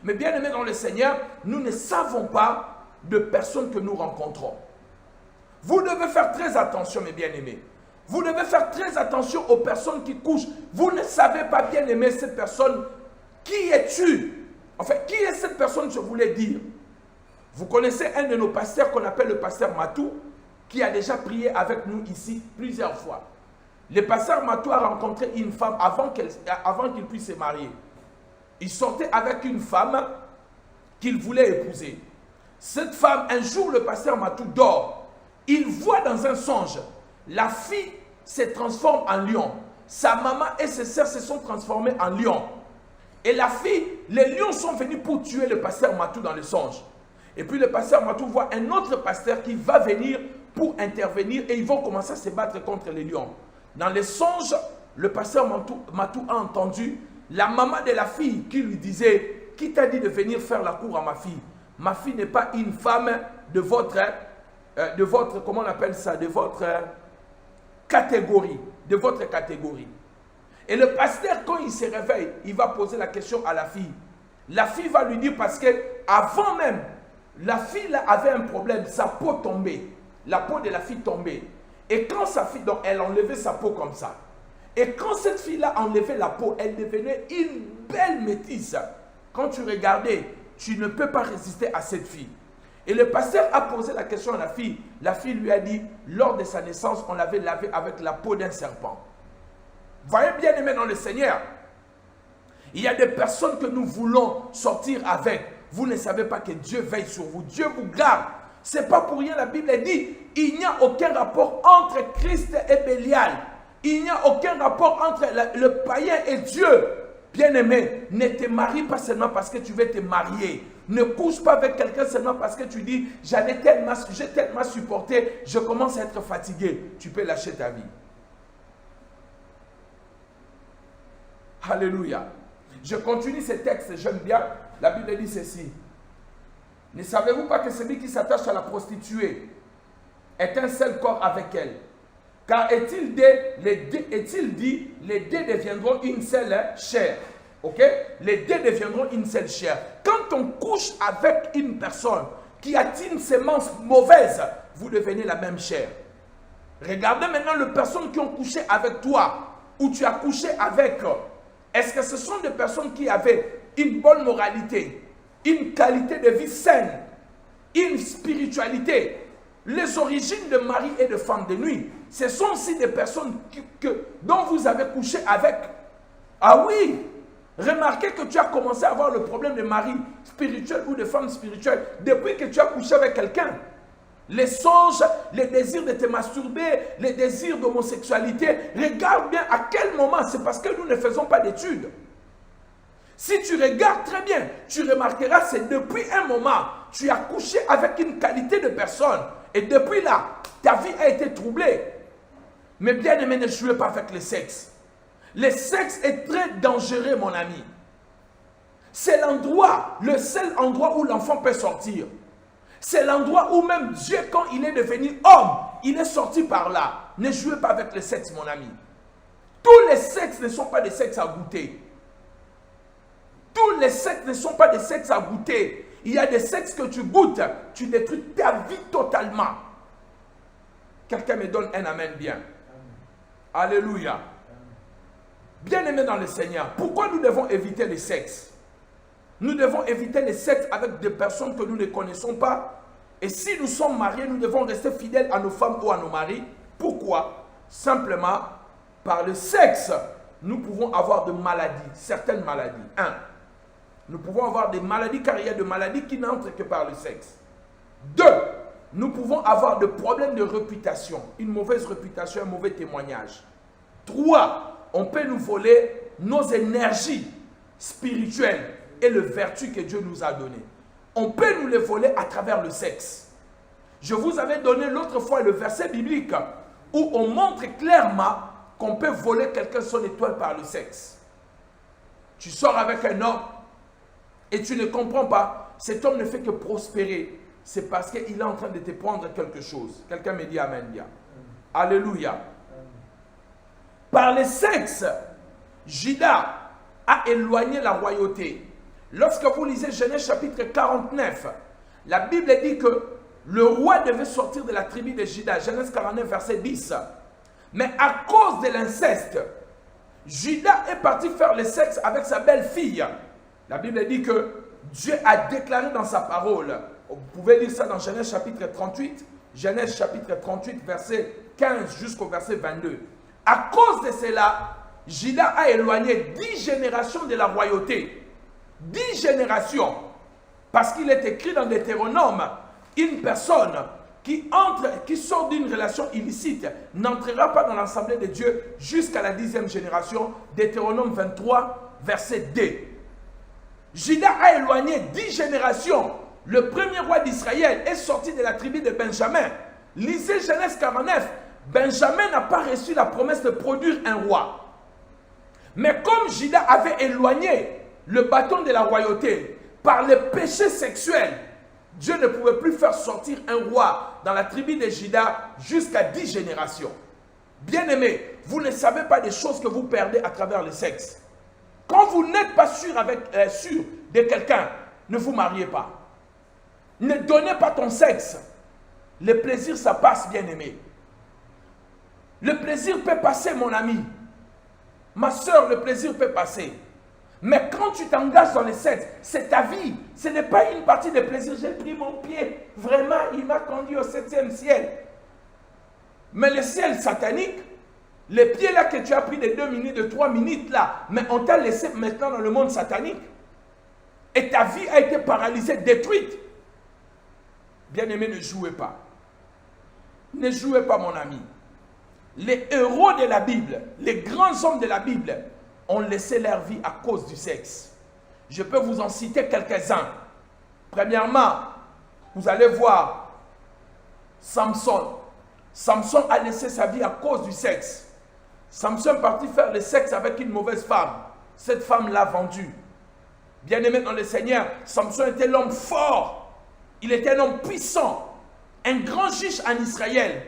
Mais bien aimés dans le Seigneur, nous ne savons pas de personnes que nous rencontrons. Vous devez faire très attention, mes bien-aimés. Vous devez faire très attention aux personnes qui couchent. Vous ne savez pas, bien-aimé, cette personne. Qui es-tu? En fait, qui est cette personne, je voulais dire? Vous connaissez un de nos pasteurs qu'on appelle le pasteur Matou, qui a déjà prié avec nous ici plusieurs fois. Le pasteur Matou a rencontré une femme avant qu'il puisse se marier. Il sortait avec une femme qu'il voulait épouser. Cette femme, un jour, le pasteur Matou dort. Il voit dans un songe, la fille se transforme en lion. Sa maman et ses sœurs se sont transformées en lion. Et la fille, les lions sont venus pour tuer le pasteur Matou dans le songe. Et puis le pasteur Matou voit un autre pasteur qui va venir pour intervenir et ils vont commencer à se battre contre les lions. Dans les songes, le pasteur Matou a entendu la maman de la fille qui lui disait, qui t'a dit de venir faire la cour à ma fille? Ma fille n'est pas une femme de votre, comment on appelle ça, de votre catégorie, Et le pasteur, quand il se réveille, il va poser la question à la fille. La fille va lui dire, parce que avant même, la fille là avait un problème, sa peau tombait, la peau de la fille tombait. Et quand sa fille, donc elle enlevait sa peau comme ça. Et quand cette fille-là enlevait la peau, elle devenait une belle métisse. Quand tu regardais, tu ne peux pas résister à cette fille. Et le pasteur a posé la question à la fille. La fille lui a dit, lors de sa naissance, on l'avait lavé avec la peau d'un serpent. Voyez bien aimé dans le Seigneur. Il y a des personnes que nous voulons sortir avec. Vous ne savez pas que Dieu veille sur vous. Dieu vous garde. Ce n'est pas pour rien, la Bible dit, il n'y a aucun rapport entre Christ et Bélial. Il n'y a aucun rapport entre le païen et Dieu. Bien-aimé, ne te marie pas seulement parce que tu veux te marier. Ne couche pas avec quelqu'un seulement parce que tu dis, j'ai tellement supporté, je commence à être fatigué. Tu peux lâcher ta vie. Alléluia. Je continue ce texte, j'aime bien. La Bible dit ceci. Ne savez-vous pas que celui qui s'attache à la prostituée est un seul corps avec elle? Car est-il dit, les deux deviendront une seule chair. Ok? Les deux deviendront une seule chair. Quand on couche avec une personne qui a une sémence mauvaise, vous devenez la même chair. Regardez maintenant les personnes qui ont couché avec toi, ou tu as couché avec. Est-ce que ce sont des personnes qui avaient une bonne moralité, une qualité de vie saine, une spiritualité? Les origines de mari et de femme de nuit, ce sont aussi des personnes dont vous avez couché avec. Ah oui, remarquez que tu as commencé à avoir le problème de mari spirituel ou de femme spirituelle depuis que tu as couché avec quelqu'un. Les songes, les désirs de te masturber, les désirs d'homosexualité, regarde bien à quel moment. C'est parce que nous ne faisons pas d'études. Si tu regardes très bien, tu remarqueras que c'est depuis un moment, tu as couché avec une qualité de personne. Et depuis là, ta vie a été troublée. Mais bien aimé, ne jouez pas avec le sexe. Le sexe est très dangereux, mon ami. C'est l'endroit, le seul endroit où l'enfant peut sortir. C'est l'endroit où même Dieu, quand il est devenu homme, il est sorti par là. Ne jouez pas avec le sexe, mon ami. Tous les sexes ne sont pas des sexes à goûter. Tous les sexes ne sont pas des sexes à goûter. Il y a des sexes que tu goûtes, tu détruis ta vie totalement. Quelqu'un me donne un amen bien. Amen. Alléluia. Bien-aimés dans le Seigneur, pourquoi nous devons éviter les sexes? Nous devons éviter les sexes avec des personnes que nous ne connaissons pas. Et si nous sommes mariés, nous devons rester fidèles à nos femmes ou à nos maris. Pourquoi? Simplement, par le sexe, nous pouvons avoir de maladies, certaines maladies. 1. Nous pouvons avoir des maladies car il y a des maladies qui n'entrent que par le sexe. 2. Nous pouvons avoir des problèmes de réputation, une mauvaise réputation, un mauvais témoignage. 3. On peut nous voler nos énergies spirituelles et les vertus que Dieu nous a données. On peut nous les voler à travers le sexe. Je vous avais donné l'autre fois le verset biblique où on montre clairement qu'on peut voler quelqu'un son étoile par le sexe. Tu sors avec un homme et tu ne comprends pas, cet homme ne fait que prospérer. C'est parce qu'il est en train de te prendre quelque chose. Quelqu'un me dit amen bien. Alléluia. Par le sexe, Judas a éloigné la royauté. Lorsque vous lisez Genèse chapitre 49, la Bible dit que le roi devait sortir de la tribu de Juda. Genèse 49, verset 10. Mais à cause de l'inceste, Juda est parti faire le sexe avec sa belle-fille. La Bible dit que Dieu a déclaré dans sa parole, vous pouvez lire ça dans Genèse chapitre 38, Genèse chapitre 38, verset 15 jusqu'au verset 22. À cause de cela, Juda a éloigné 10 générations de la royauté. 10 générations. Parce qu'il est écrit dans Deutéronome, une personne qui sort d'une relation illicite n'entrera pas dans l'assemblée de Dieu jusqu'à la 10e génération. Deutéronome 23, verset 2. Juda a éloigné 10 générations. Le premier roi d'Israël est sorti de la tribu de Benjamin. Lisez Genèse 49. Benjamin n'a pas reçu la promesse de produire un roi. Mais comme Juda avait éloigné le bâton de la royauté par le péché sexuel, Dieu ne pouvait plus faire sortir un roi dans la tribu de Juda jusqu'à 10 générations. Bien-aimés, vous ne savez pas des choses que vous perdez à travers le sexe. Quand vous n'êtes pas sûr de quelqu'un, ne vous mariez pas. Ne donnez pas ton sexe. Le plaisir, ça passe, bien-aimé. Le plaisir peut passer, mon ami. Ma soeur, le plaisir peut passer. Mais quand tu t'engages dans le sexe, c'est ta vie. Ce n'est pas une partie de plaisir. J'ai pris mon pied. Vraiment, il m'a conduit au 7e ciel. Mais le ciel satanique, les pieds là que tu as pris de 2 minutes, de 3 minutes là, mais on t'a laissé maintenant dans le monde satanique. Et ta vie a été paralysée, détruite. Bien-aimé, ne jouez pas. Ne jouez pas, mon ami. Les héros de la Bible, les grands hommes de la Bible, ont laissé leur vie à cause du sexe. Je peux vous en citer quelques-uns. Premièrement, vous allez voir Samson. Samson a laissé sa vie à cause du sexe. Samson est parti faire le sexe avec une mauvaise femme. Cette femme l'a vendu. Bien-aimé dans le Seigneur, Samson était l'homme fort. Il était un homme puissant. Un grand juge en Israël.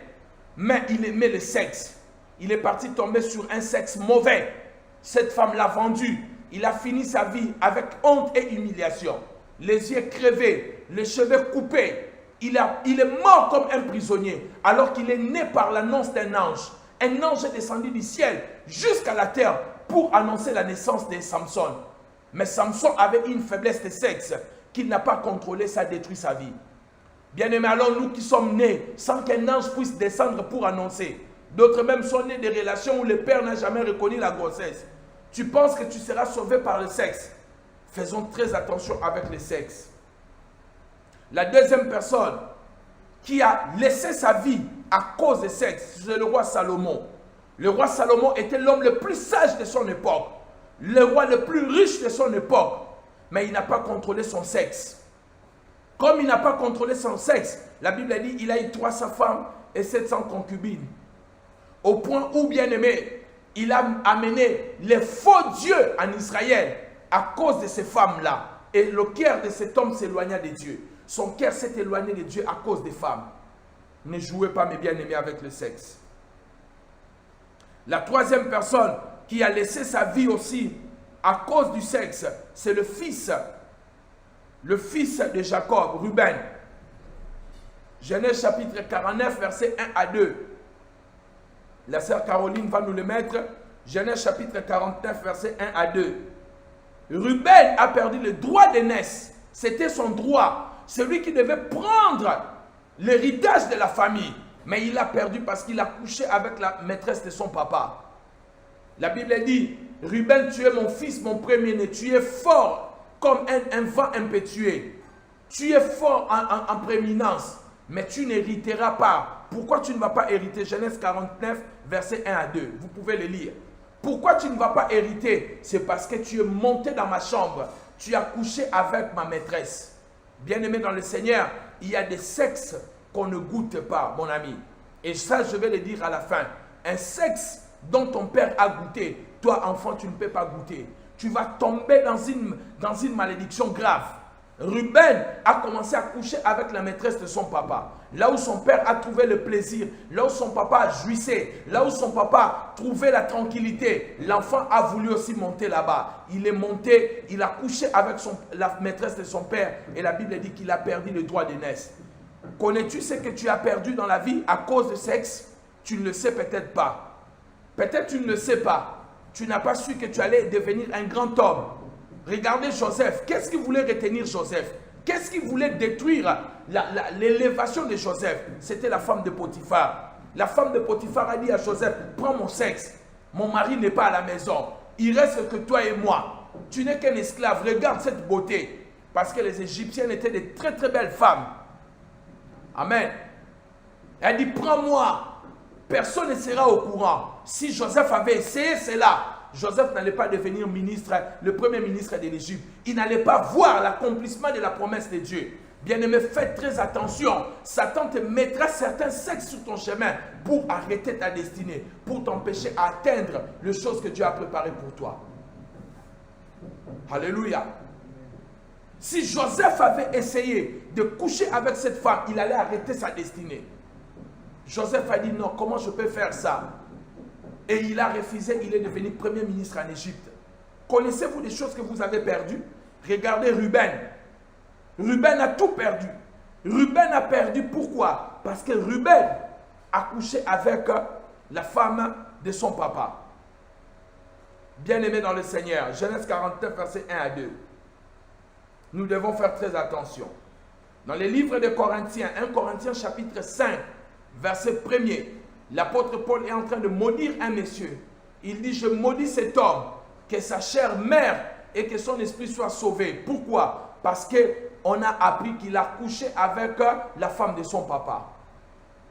Mais il aimait le sexe. Il est parti tomber sur un sexe mauvais. Cette femme l'a vendu. Il a fini sa vie avec honte et humiliation. Les yeux crevés, les cheveux coupés. Il est mort comme un prisonnier, alors qu'il est né par l'annonce d'un ange. Un ange est descendu du ciel jusqu'à la terre pour annoncer la naissance de Samson. Mais Samson avait une faiblesse de sexe qu'il n'a pas contrôlée, ça a détruit sa vie. Bien-aimés, alors nous qui sommes nés sans qu'un ange puisse descendre pour annoncer. D'autres même sont nés des relations où le père n'a jamais reconnu la grossesse. Tu penses que tu seras sauvé par le sexe. Faisons très attention avec le sexe. La deuxième personne qui a laissé sa vie à cause du sexe, c'est le roi Salomon. Le roi Salomon était l'homme le plus sage de son époque. Le roi le plus riche de son époque. Mais il n'a pas contrôlé son sexe. Comme il n'a pas contrôlé son sexe, la Bible dit qu'il a eu 300 femmes et 700 concubines. Au point où, bien aimé, il a amené les faux dieux en Israël à cause de ces femmes-là. Et le cœur de cet homme s'éloigna de Dieu. Son cœur s'est éloigné de Dieu à cause des femmes. Ne jouez pas, mes bien-aimés, avec le sexe. La troisième personne qui a laissé sa vie aussi à cause du sexe, c'est le fils de Jacob, Ruben. Genèse chapitre 49, versets 1 à 2. La sœur Caroline va nous le mettre. Genèse chapitre 49, versets 1 à 2. Ruben a perdu le droit d'aînesse. C'était son droit. Celui qui devait prendre l'héritage de la famille. Mais il a perdu parce qu'il a couché avec la maîtresse de son papa. La Bible dit, Ruben, tu es mon fils, mon premier-né. Tu es fort comme un vent impétueux. Tu es fort en prééminence, mais tu n'hériteras pas. Pourquoi tu ne vas pas hériter? Genèse 49, versets 1 à 2. Vous pouvez le lire. Pourquoi tu ne vas pas hériter? C'est parce que tu es monté dans ma chambre. Tu as couché avec ma maîtresse. Bien-aimé dans le Seigneur, il y a des sexes qu'on ne goûte pas, mon ami. Et ça, je vais le dire à la fin. Un sexe dont ton père a goûté, toi, enfant, tu ne peux pas goûter. Tu vas tomber dans une malédiction grave. Ruben a commencé à coucher avec la maîtresse de son papa. Là où son père a trouvé le plaisir, là où son papa jouissait, là où son papa trouvait la tranquillité, l'enfant a voulu aussi monter là-bas. Il est monté, il a couché avec la maîtresse de son père et la Bible dit qu'il a perdu le droit d'aînesse. Connais-tu ce que tu as perdu dans la vie à cause de sexe? Tu ne le sais peut-être pas. Peut-être tu ne le sais pas. Tu n'as pas su que tu allais devenir un grand homme. Regardez Joseph. Qu'est-ce qu'il voulait retenir Joseph? Qu'est-ce qui voulait détruire l'élévation de Joseph? C'était la femme de Potiphar. La femme de Potiphar a dit à Joseph, prends mon sexe. Mon mari n'est pas à la maison. Il reste que toi et moi. Tu n'es qu'un esclave. Regarde cette beauté. Parce que les Égyptiennes étaient de très très belles femmes. Amen. Elle dit, prends-moi. Personne ne sera au courant. Si Joseph avait essayé cela, Joseph n'allait pas devenir ministre, le premier ministre de l'Égypte. Il n'allait pas voir l'accomplissement de la promesse de Dieu. Bien-aimé, fais très attention. Satan te mettra certains sexes sur ton chemin pour arrêter ta destinée, pour t'empêcher d'atteindre les choses que Dieu a préparées pour toi. Alléluia. Si Joseph avait essayé de coucher avec cette femme, il allait arrêter sa destinée. Joseph a dit non, comment je peux faire ça? Et il a refusé, il est devenu premier ministre en Égypte. Connaissez-vous des choses que vous avez perdues? Regardez Ruben. Ruben a tout perdu. Ruben a perdu, pourquoi? Parce que Ruben a couché avec la femme de son papa. Bien-aimé dans le Seigneur, Genèse 49, versets 1 à 2. Nous devons faire très attention. Dans les livres de Corinthiens, 1 Corinthiens chapitre 5, verset 1er, l'apôtre Paul est en train de maudire un monsieur. Il dit, je maudis cet homme, que sa chair meure et que son esprit soit sauvé. Pourquoi? Parce qu'on a appris qu'il a couché avec la femme de son papa.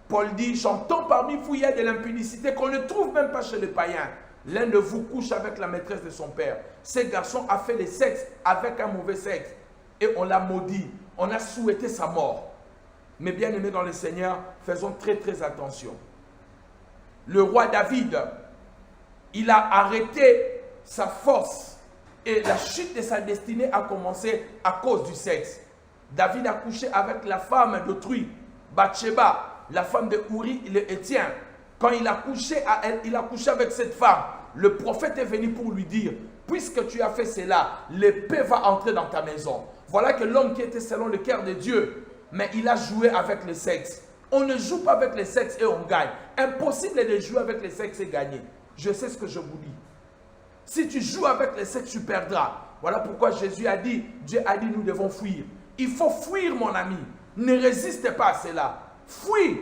Paul dit, j'entends parmi vous, il y a de l'impudicité qu'on ne trouve même pas chez les païens. L'un de vous couche avec la maîtresse de son père. Ce garçon a fait le sexe avec un mauvais sexe. Et on l'a maudit. On a souhaité sa mort. Mais bien aimé dans le Seigneur, faisons très très attention. Le roi David, il a arrêté sa force. Et la chute de sa destinée a commencé à cause du sexe. David a couché avec la femme d'autrui, Bathsheba, la femme de Uri le Héthien. Quand il a couché avec cette femme, le prophète est venu pour lui dire, puisque tu as fait cela, l'épée va entrer dans ta maison. Voilà que l'homme qui était selon le cœur de Dieu, mais il a joué avec le sexe. On ne joue pas avec le sexe et on gagne. Impossible de jouer avec le sexe et gagner. Je sais ce que je vous dis. Si tu joues avec le sexe, tu perdras. Voilà pourquoi Jésus a dit, Dieu a dit, nous devons fuir. Il faut fuir, mon ami. Ne résiste pas à cela. Fuis.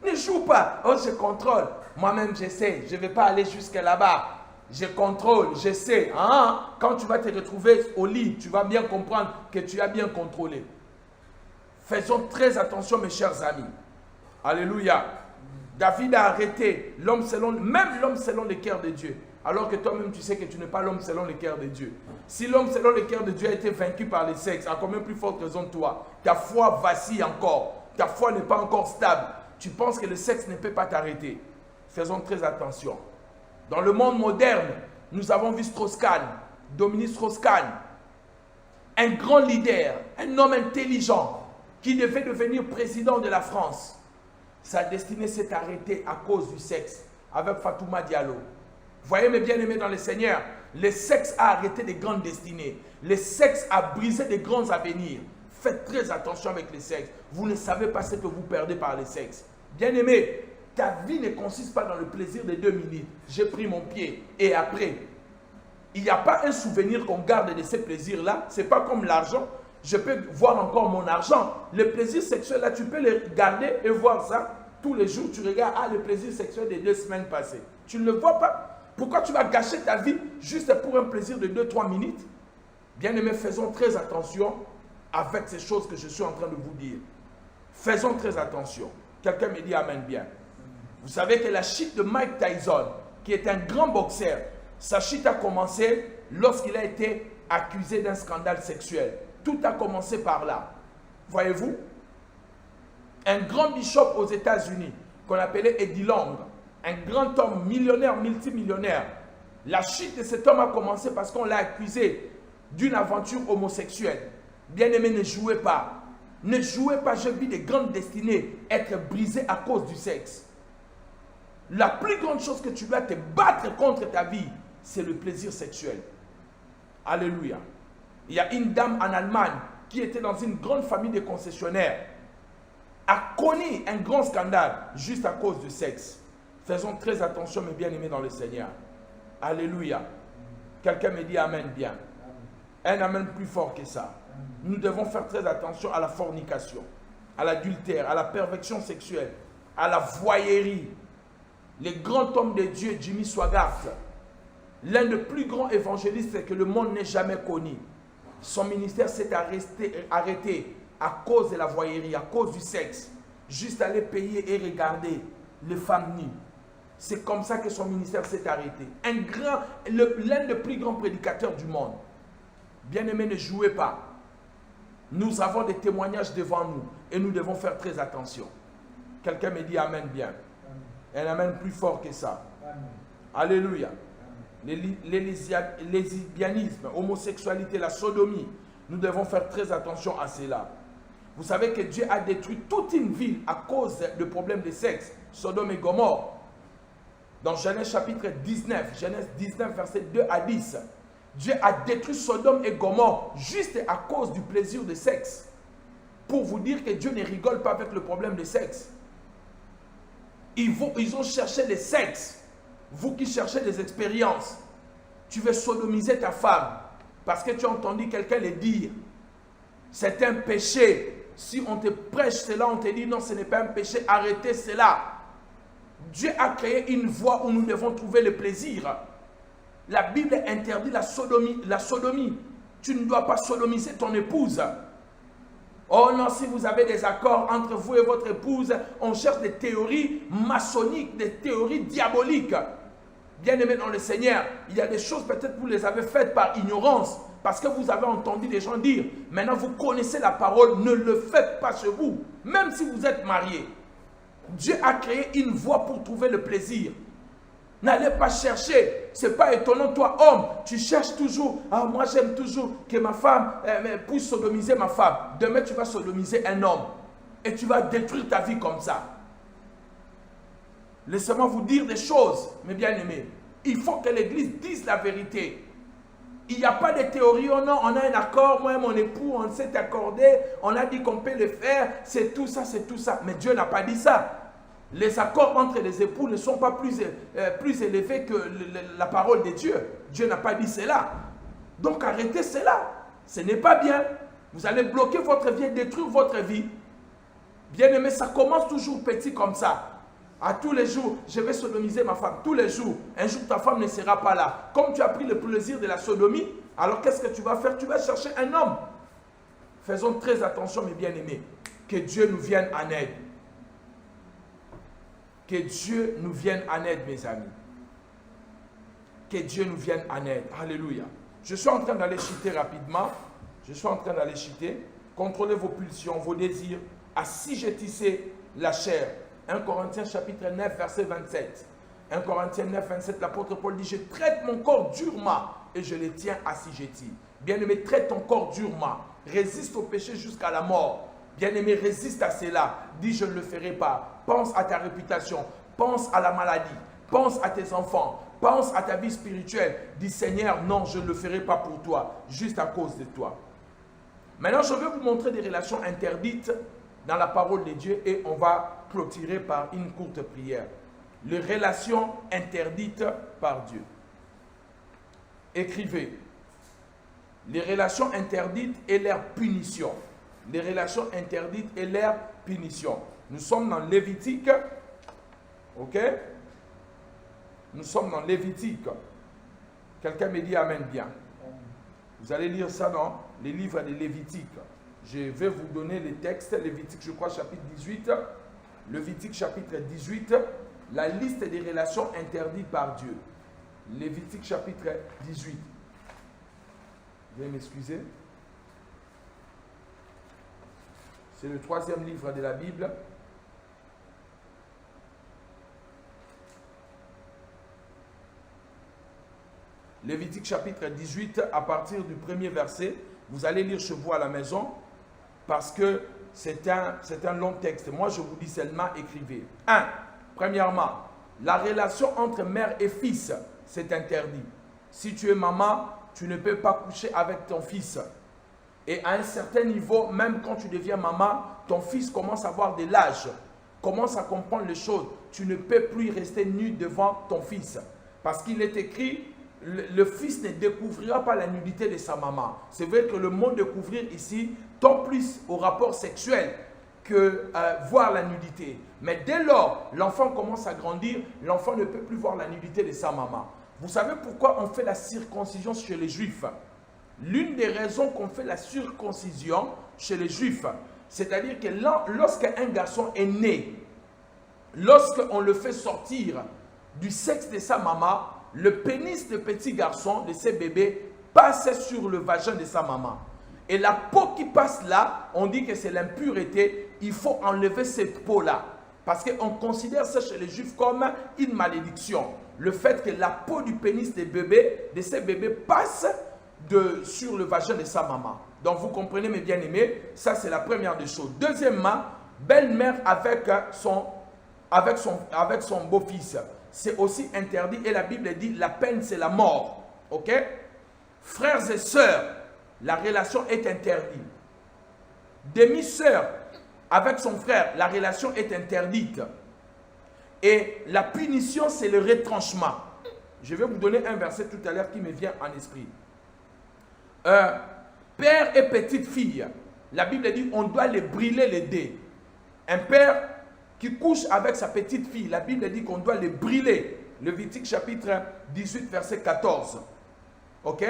Ne joue pas. Oh, je contrôle. Moi-même, je sais. Je ne vais pas aller jusqu'à là-bas. Je contrôle, je sais. Hein? Quand tu vas te retrouver au lit, tu vas bien comprendre que tu as bien contrôlé. Faisons très attention, mes chers amis. Alléluia. David a arrêté l'homme selon, même l'homme selon le cœur de Dieu. Alors que toi-même, tu sais que tu n'es pas l'homme selon le cœur de Dieu. Si l'homme selon le cœur de Dieu a été vaincu par le sexe, à combien plus forte raison toi? Ta foi vacille encore. Ta foi n'est pas encore stable. Tu penses que le sexe ne peut pas t'arrêter. Faisons très attention. Dans le monde moderne, nous avons vu Strauss-Kahn, Dominique Strauss-Kahn, un grand leader, un homme intelligent qui devait devenir président de la France. Sa destinée s'est arrêtée à cause du sexe avec Fatouma Diallo. Voyez mes bien-aimés dans le Seigneur, le sexe a arrêté des grandes destinées. Le sexe a brisé des grands avenirs. Faites très attention avec le sexe. Vous ne savez pas ce que vous perdez par le sexe. Bien-aimés, ta vie ne consiste pas dans le plaisir de 2 minutes. J'ai pris mon pied et après, il n'y a pas un souvenir qu'on garde de ces plaisirs-là. Ce n'est pas comme l'argent. Je peux voir encore mon argent. Le plaisir sexuel, là, tu peux le garder et voir ça. Tous les jours, tu regardes, le plaisir sexuel des 2 semaines passées. Tu ne le vois pas. Pourquoi tu vas gâcher ta vie juste pour un plaisir de 2-3 minutes? Bien-aimés, faisons très attention avec ces choses que je suis en train de vous dire. Faisons très attention. Quelqu'un me dit amen bien. Vous savez que la chute de Mike Tyson, qui est un grand boxeur, sa chute a commencé lorsqu'il a été accusé d'un scandale sexuel. Tout a commencé par là. Voyez-vous? Un grand bishop aux États-Unis, qu'on appelait Eddie Long, un grand homme millionnaire, multimillionnaire. La chute de cet homme a commencé parce qu'on l'a accusé d'une aventure homosexuelle. Bien-aimé, ne jouez pas. Ne jouez pas, j'ai vu des grandes destinées être brisées à cause du sexe. La plus grande chose que tu dois te battre contre ta vie, c'est le plaisir sexuel. Alléluia. Il y a une dame en Allemagne qui était dans une grande famille de concessionnaires. a connu un grand scandale juste à cause du sexe. Faisons très attention, mes bien-aimés dans le Seigneur. Alléluia. Quelqu'un me dit Amen bien. Un Amen plus fort que ça. Nous devons faire très attention à la fornication, à l'adultère, à la perversion sexuelle, à la voyerie. Le grand homme de Dieu, Jimmy Swaggart, l'un des plus grands évangélistes que le monde n'ait jamais connu. Son ministère s'est arrêté à cause de la voyerie, à cause du sexe. Juste aller payer et regarder les femmes nues. C'est comme ça que son ministère s'est arrêté. L'un des plus grands prédicateurs du monde. Bien-aimés, ne jouez pas. Nous avons des témoignages devant nous et nous devons faire très attention. Quelqu'un me dit Amen bien. Un Amen plus fort que ça. Amen. Alléluia. Les lesbianismes, l'homosexualité, la sodomie, nous devons faire très attention à cela. Vous savez que Dieu a détruit toute une ville à cause de problèmes de sexe, Sodome et Gomorrhe. Dans Genèse chapitre 19, Genèse 19 verset 2 à 10, Dieu a détruit Sodome et Gomorrhe juste à cause du plaisir de sexe. Pour vous dire que Dieu ne rigole pas avec le problème de sexe. Ils ont cherché le sexe. Vous qui cherchez des expériences, tu veux sodomiser ta femme parce que tu as entendu quelqu'un le dire. C'est un péché. Si on te prêche cela, on te dit non, ce n'est pas un péché, arrêtez cela. Dieu a créé une voie où nous devons trouver le plaisir. La Bible interdit la sodomie. Tu ne dois pas sodomiser ton épouse. Oh non, si vous avez des accords entre vous et votre épouse, on cherche des théories maçonniques, des théories diaboliques. Bien-aimés dans le Seigneur, il y a des choses peut-être que vous les avez faites par ignorance, parce que vous avez entendu des gens dire, maintenant vous connaissez la parole, ne le faites pas chez vous, même si vous êtes marié. Dieu a créé une voie pour trouver le plaisir. N'allez pas chercher. Ce n'est pas étonnant, toi, homme. Tu cherches toujours. Ah, moi, j'aime toujours que ma femme puisse sodomiser ma femme. Demain, tu vas sodomiser un homme. Et tu vas détruire ta vie comme ça. Laissez-moi vous dire des choses, mes bien-aimés. Il faut que l'Église dise la vérité. Il n'y a pas de théorie. Oh non, on a un accord. Moi et mon époux, on s'est accordé. On a dit qu'on peut le faire. C'est tout ça, c'est tout ça. Mais Dieu n'a pas dit ça. Les accords entre les époux ne sont pas plus élevés que la parole de Dieu. Dieu n'a pas dit cela. Donc arrêtez cela. Ce n'est pas bien. Vous allez bloquer votre vie et détruire votre vie. Bien-aimé, ça commence toujours petit comme ça. À tous les jours, je vais sodomiser ma femme. Tous les jours. Un jour, ta femme ne sera pas là. Comme tu as pris le plaisir de la sodomie, alors qu'est-ce que tu vas faire? Tu vas chercher un homme. Faisons très attention, mes bien-aimés. Que Dieu nous vienne en aide. Que Dieu nous vienne en aide, mes amis. Que Dieu nous vienne en aide. Alléluia. Je suis en train d'aller chuter rapidement. Je suis en train d'aller chuter. Contrôlez vos pulsions, vos désirs. Assujettissez la chair. 1 Corinthiens chapitre 9, verset 27. 1 Corinthiens 9, 27, l'apôtre Paul dit, je traite mon corps durement et je le tiens assujetti. Bien-aimé, traite ton corps durement. Résiste au péché jusqu'à la mort. Bien-aimé, résiste à cela. Dis, je ne le ferai pas. Pense à ta réputation. Pense à la maladie. Pense à tes enfants. Pense à ta vie spirituelle. Dis, Seigneur, non, je ne le ferai pas pour toi, juste à cause de toi. Maintenant, je vais vous montrer des relations interdites dans la parole de Dieu et on va clôturer par une courte prière. Les relations interdites par Dieu. Écrivez. Les relations interdites et leur punition. Les relations interdites et leur punition. Nous sommes dans Lévitique. Ok? Nous sommes dans Lévitique. Quelqu'un me dit Amen bien. Vous allez lire ça dans les livres de Lévitique. Je vais vous donner les textes. Lévitique, je crois, chapitre 18. Lévitique, chapitre 18. La liste des relations interdites par Dieu. Lévitique, chapitre 18. Veuillez m'excuser. C'est le 3e livre de la Bible. Lévitique chapitre 18, à partir du 1er verset. Vous allez lire chez vous à la maison parce que c'est un long texte. Moi, je vous dis seulement écrivez. 1. Premièrement, la relation entre mère et fils, c'est interdit. Si tu es maman, tu ne peux pas coucher avec ton fils. Et à un certain niveau, même quand tu deviens maman, ton fils commence à avoir de l'âge, commence à comprendre les choses. Tu ne peux plus rester nu devant ton fils. Parce qu'il est écrit, le fils ne découvrira pas la nudité de sa maman. C'est vrai que le mot découvrir ici tend plus au rapport sexuel que voir la nudité. Mais dès lors, l'enfant commence à grandir, l'enfant ne peut plus voir la nudité de sa maman. Vous savez pourquoi on fait la circoncision chez les Juifs? L'une des raisons qu'on fait la circoncision chez les Juifs, c'est-à-dire que lorsqu'un garçon est né, lorsqu'on le fait sortir du sexe de sa maman, le pénis de petit garçon, de ces bébés, passe sur le vagin de sa maman. Et la peau qui passe là, on dit que c'est l'impureté, il faut enlever cette peau-là. Parce qu'on considère ça chez les Juifs comme une malédiction. Le fait que la peau du pénis des bébés, de ces bébés, passe sur le vagin de sa maman. Donc vous comprenez mes bien-aimés, ça c'est la première des choses. Deuxièmement, belle-mère avec son beau-fils, c'est aussi interdit et la Bible dit la peine c'est la mort. Ok? Frères et sœurs, la relation est interdite. Demi-sœur avec son frère, la relation est interdite. Et la punition c'est le retranchement. Je vais vous donner un verset tout à l'heure qui me vient en esprit. Père et petite fille, la Bible dit on doit les brûler les dés. Un père qui couche avec sa petite fille, la Bible dit qu'on doit les brûler. Lévitique chapitre 18 verset 14. Ok?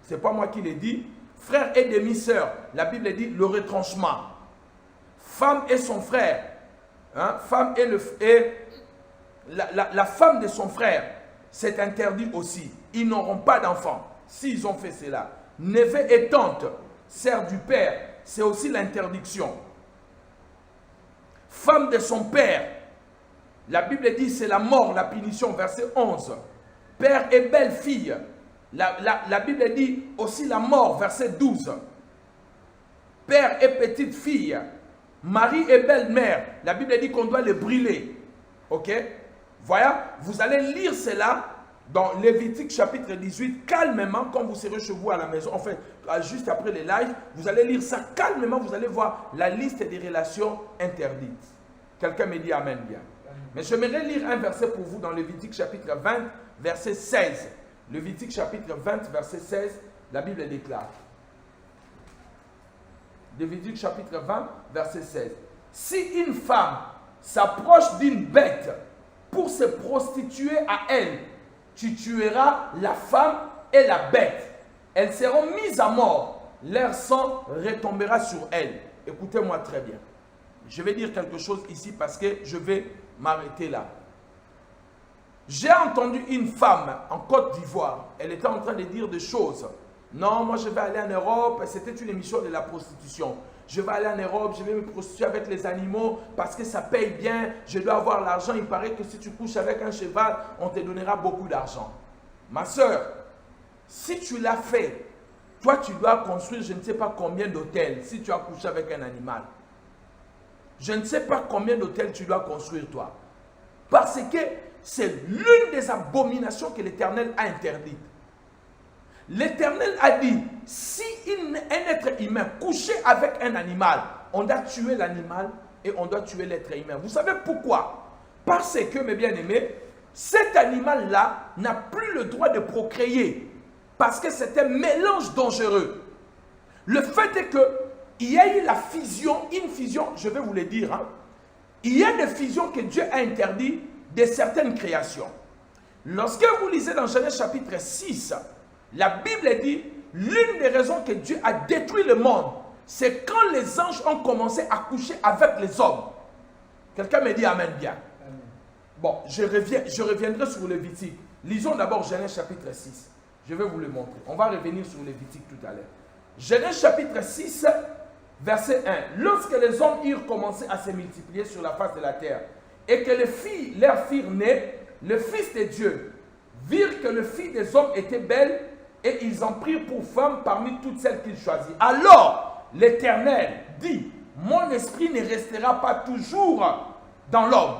C'est pas moi qui l'ai dit. Frère et demi-sœur, la Bible dit le retranchement. Femme et son frère, hein? Femme et la femme de son frère, c'est interdit aussi. Ils n'auront pas d'enfants s'ils ont fait cela. Neveu et tante, sœur du père, c'est aussi l'interdiction. Femme de son père, la Bible dit c'est la mort, la punition, verset 11. Père et belle-fille, la Bible dit aussi la mort, verset 12. Père et petite fille, mari et belle-mère, la Bible dit qu'on doit les brûler. Ok? Voilà, vous allez lire cela dans Lévitique chapitre 18, calmement, quand vous serez chez vous à la maison, enfin, juste après les lives, vous allez lire ça calmement, vous allez voir la liste des relations interdites. Quelqu'un me dit Amen bien. Mais j'aimerais lire un verset pour vous dans Lévitique chapitre 20, verset 16. Lévitique chapitre 20, verset 16, la Bible déclare. Lévitique chapitre 20, verset 16. Si une femme s'approche d'une bête pour se prostituer à elle, tu tueras la femme et la bête. Elles seront mises à mort. Leur sang retombera sur elles. Écoutez-moi très bien. Je vais dire quelque chose ici parce que je vais m'arrêter là. J'ai entendu une femme en Côte d'Ivoire. Elle était en train de dire des choses. Non, moi je vais aller en Europe. C'était une émission de la prostitution. Je vais aller en Europe, je vais me prostituer avec les animaux parce que ça paye bien, je dois avoir l'argent. Il paraît que si tu couches avec un cheval, on te donnera beaucoup d'argent. Ma soeur, si tu l'as fait, toi tu dois construire je ne sais pas combien d'hôtels si tu as couché avec un animal. Je ne sais pas combien d'hôtels tu dois construire toi. Parce que c'est l'une des abominations que l'Éternel a interdites. L'Éternel a dit, si un être humain couché avec un animal, on doit tuer l'animal et on doit tuer l'être humain. Vous savez pourquoi? Parce que, mes bien-aimés, cet animal-là n'a plus le droit de procréer. Parce que c'est un mélange dangereux. Le fait est qu'il y a eu la fusion, une fusion, je vais vous le dire, hein, il y a des fusions que Dieu a interdites de certaines créations. Lorsque vous lisez dans Genèse chapitre 6, la Bible dit, l'une des raisons que Dieu a détruit le monde, c'est quand les anges ont commencé à coucher avec les hommes. Quelqu'un me dit Amen bien. Amen. Bon, je reviendrai sur Lévitique. Lisons d'abord Genèse chapitre 6. Je vais vous le montrer. On va revenir sur Lévitique tout à l'heure. Genèse chapitre 6, verset 1. Lorsque les hommes eurent commencé à se multiplier sur la face de la terre, et que les filles leur firent naître, le Fils de Dieu virent que les filles des hommes étaient belles, et ils en prirent pour femmes parmi toutes celles qu'ils choisirent. Alors, l'Éternel dit, mon esprit ne restera pas toujours dans l'homme.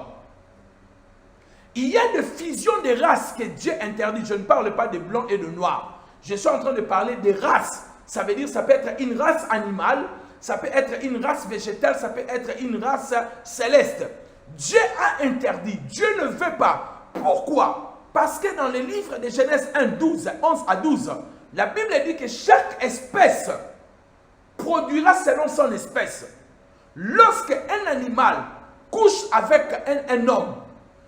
Il y a des fusions des races que Dieu interdit. Je ne parle pas de blancs et de noirs. Je suis en train de parler des races. ça veut dire ça peut être une race animale, ça peut être une race végétale, ça peut être une race céleste. Dieu a interdit, Dieu ne veut pas. Pourquoi? Parce que dans le livre de Genèse 1, 11 à 12, la Bible dit que chaque espèce produira selon son espèce. Lorsque un animal couche avec un homme,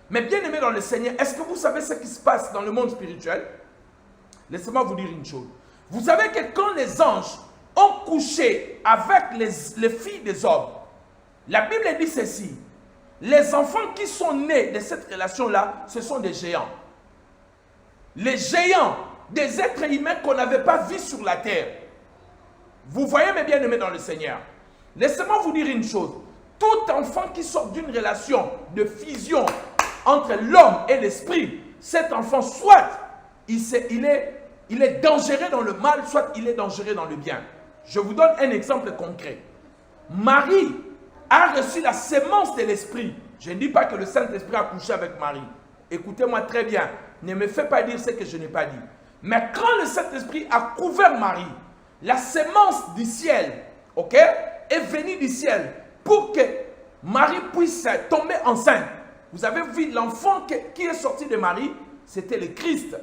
mais bien aimé dans le Seigneur, est-ce que vous savez ce qui se passe dans le monde spirituel? Laissez-moi vous dire une chose. Vous savez que quand les anges ont couché avec les filles des hommes, la Bible dit ceci: les enfants qui sont nés de cette relation-là, ce sont des géants. Les géants, des êtres humains qu'on n'avait pas vus sur la terre. Vous voyez mes bien-aimés dans le Seigneur. Laissez-moi vous dire une chose. Tout enfant qui sort d'une relation de fusion entre l'homme et l'esprit, cet enfant, soit il est dangereux dans le mal, soit il est dangereux dans le bien. Je vous donne un exemple concret. Marie a reçu la sémence de l'esprit. Je ne dis pas que le Saint-Esprit a couché avec Marie. Écoutez-moi très bien. Ne me faites pas dire ce que je n'ai pas dit. Mais quand le Saint-Esprit a couvert Marie, la sémence du ciel, ok, est venue du ciel pour que Marie puisse tomber enceinte. Vous avez vu l'enfant qui est sorti de Marie, c'était le Christ.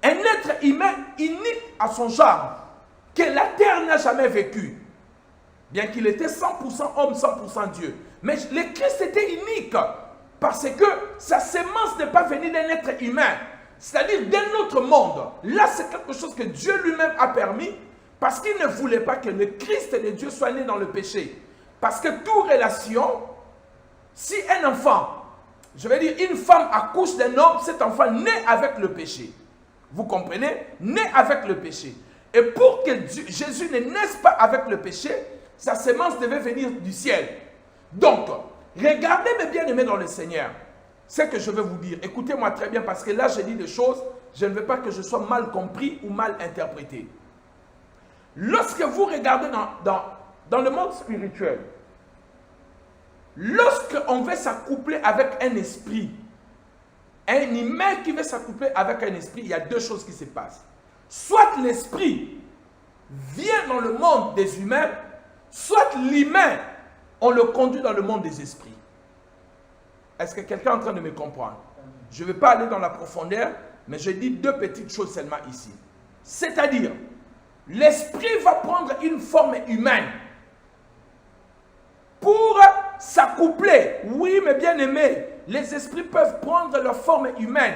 Un être humain unique à son genre, que la terre n'a jamais vécu. Bien qu'il était 100% homme, 100% Dieu. Mais le Christ était unique. Parce que sa sémence n'est pas venue d'un être humain. C'est-à-dire d'un autre monde. Là, c'est quelque chose que Dieu lui-même a permis. Parce qu'il ne voulait pas que le Christ de Dieu soit né dans le péché. Parce que toute relation, si un enfant, je vais dire une femme accouche d'un homme, cet enfant naît avec le péché. Vous comprenez? Naît avec le péché. Et pour que Jésus ne naisse pas avec le péché, sa sémence devait venir du ciel. Donc, regardez mes bien-aimés dans le Seigneur. C'est ce que je vais vous dire. Écoutez-moi très bien parce que là, je dis des choses, je ne veux pas que je sois mal compris ou mal interprété. Lorsque vous regardez dans le monde spirituel, lorsqu'on veut s'accoupler avec un esprit, un humain qui veut s'accoupler avec un esprit, il y a deux choses qui se passent. Soit l'esprit vient dans le monde des humains, soit l'humain, on le conduit dans le monde des esprits. Est-ce que quelqu'un est en train de me comprendre? Je ne vais pas aller dans la profondeur, mais je dis deux petites choses seulement ici. C'est-à-dire, l'esprit va prendre une forme humaine pour s'accoupler. Oui, mes bien-aimés, les esprits peuvent prendre leur forme humaine,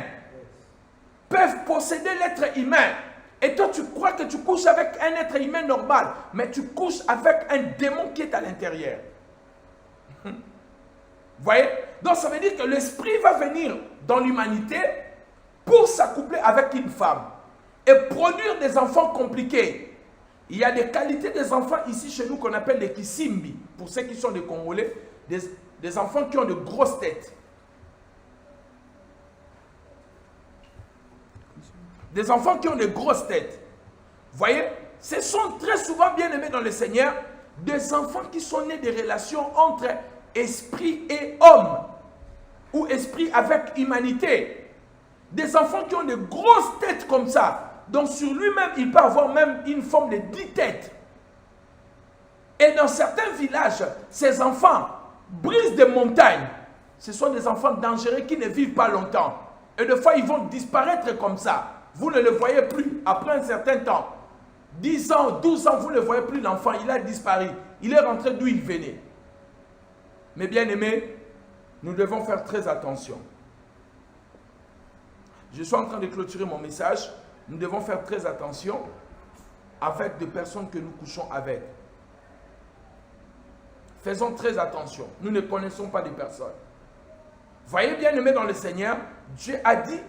peuvent posséder l'être humain. Et toi, tu crois que tu couches avec un être humain normal, mais tu couches avec un démon qui est à l'intérieur. Vous voyez? Donc, ça veut dire que l'esprit va venir dans l'humanité pour s'accoupler avec une femme et produire des enfants compliqués. Il y a des qualités des enfants ici chez nous qu'on appelle les Kisimbi. Pour ceux qui sont des Congolais, des enfants qui ont de grosses têtes. Des enfants qui ont de grosses têtes. Vous voyez? Ce sont très souvent bien aimés dans le Seigneur, des enfants qui sont nés des relations entre esprit et homme, ou esprit avec humanité. Des enfants qui ont de grosses têtes comme ça. Donc sur lui-même, il peut avoir même une forme de 10 têtes. Et dans certains villages, ces enfants brisent des montagnes. Ce sont des enfants dangereux qui ne vivent pas longtemps. Et des fois, ils vont disparaître comme ça. Vous ne le voyez plus après un certain temps. 10 ans, 12 ans, vous ne voyez plus l'enfant. Il a disparu. Il est rentré d'où il venait. Mais bien aimés, nous devons faire très attention. Je suis en train de clôturer mon message. Nous devons faire très attention avec des personnes que nous couchons avec. Faisons très attention. Nous ne connaissons pas les personnes. Voyez bien aimé dans le Seigneur, Dieu a dit,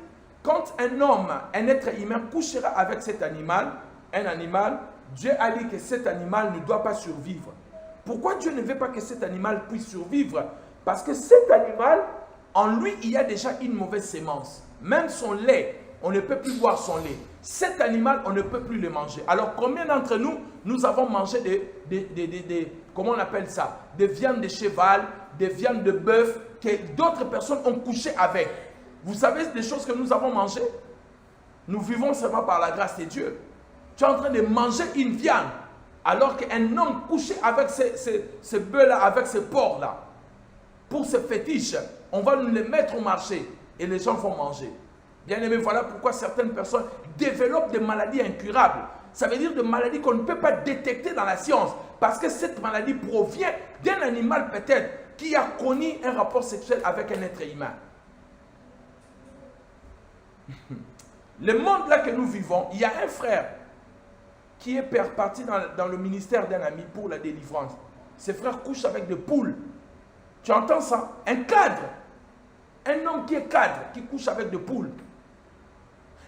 quand un homme, un être humain couchera avec cet animal, un animal, Dieu a dit que cet animal ne doit pas survivre. Pourquoi Dieu ne veut pas que cet animal puisse survivre? Parce que cet animal, en lui, il y a déjà une mauvaise sémence. Même son lait, on ne peut plus boire son lait. Cet animal, on ne peut plus le manger. Alors, combien d'entre nous, nous avons mangé comment on appelle ça? Des viandes de cheval, des viandes de bœuf, que d'autres personnes ont couché avec. Vous savez des choses que nous avons mangées? Nous vivons seulement par la grâce de Dieu. Tu es en train de manger une viande. Alors qu'un homme couché avec ces bœufs-là, avec ces porcs-là, pour ces fétiches, on va nous les mettre au marché et les gens vont manger. Bien aimé, voilà pourquoi certaines personnes développent des maladies incurables. Ça veut dire des maladies qu'on ne peut pas détecter dans la science. Parce que cette maladie provient d'un animal peut-être qui a connu un rapport sexuel avec un être humain. Le monde là que nous vivons, il y a un frère qui est parti dans le ministère d'un ami pour la délivrance. Ses frères couchent avec des poules. Tu entends ça? Un cadre. Un homme qui est cadre, qui couche avec des poules.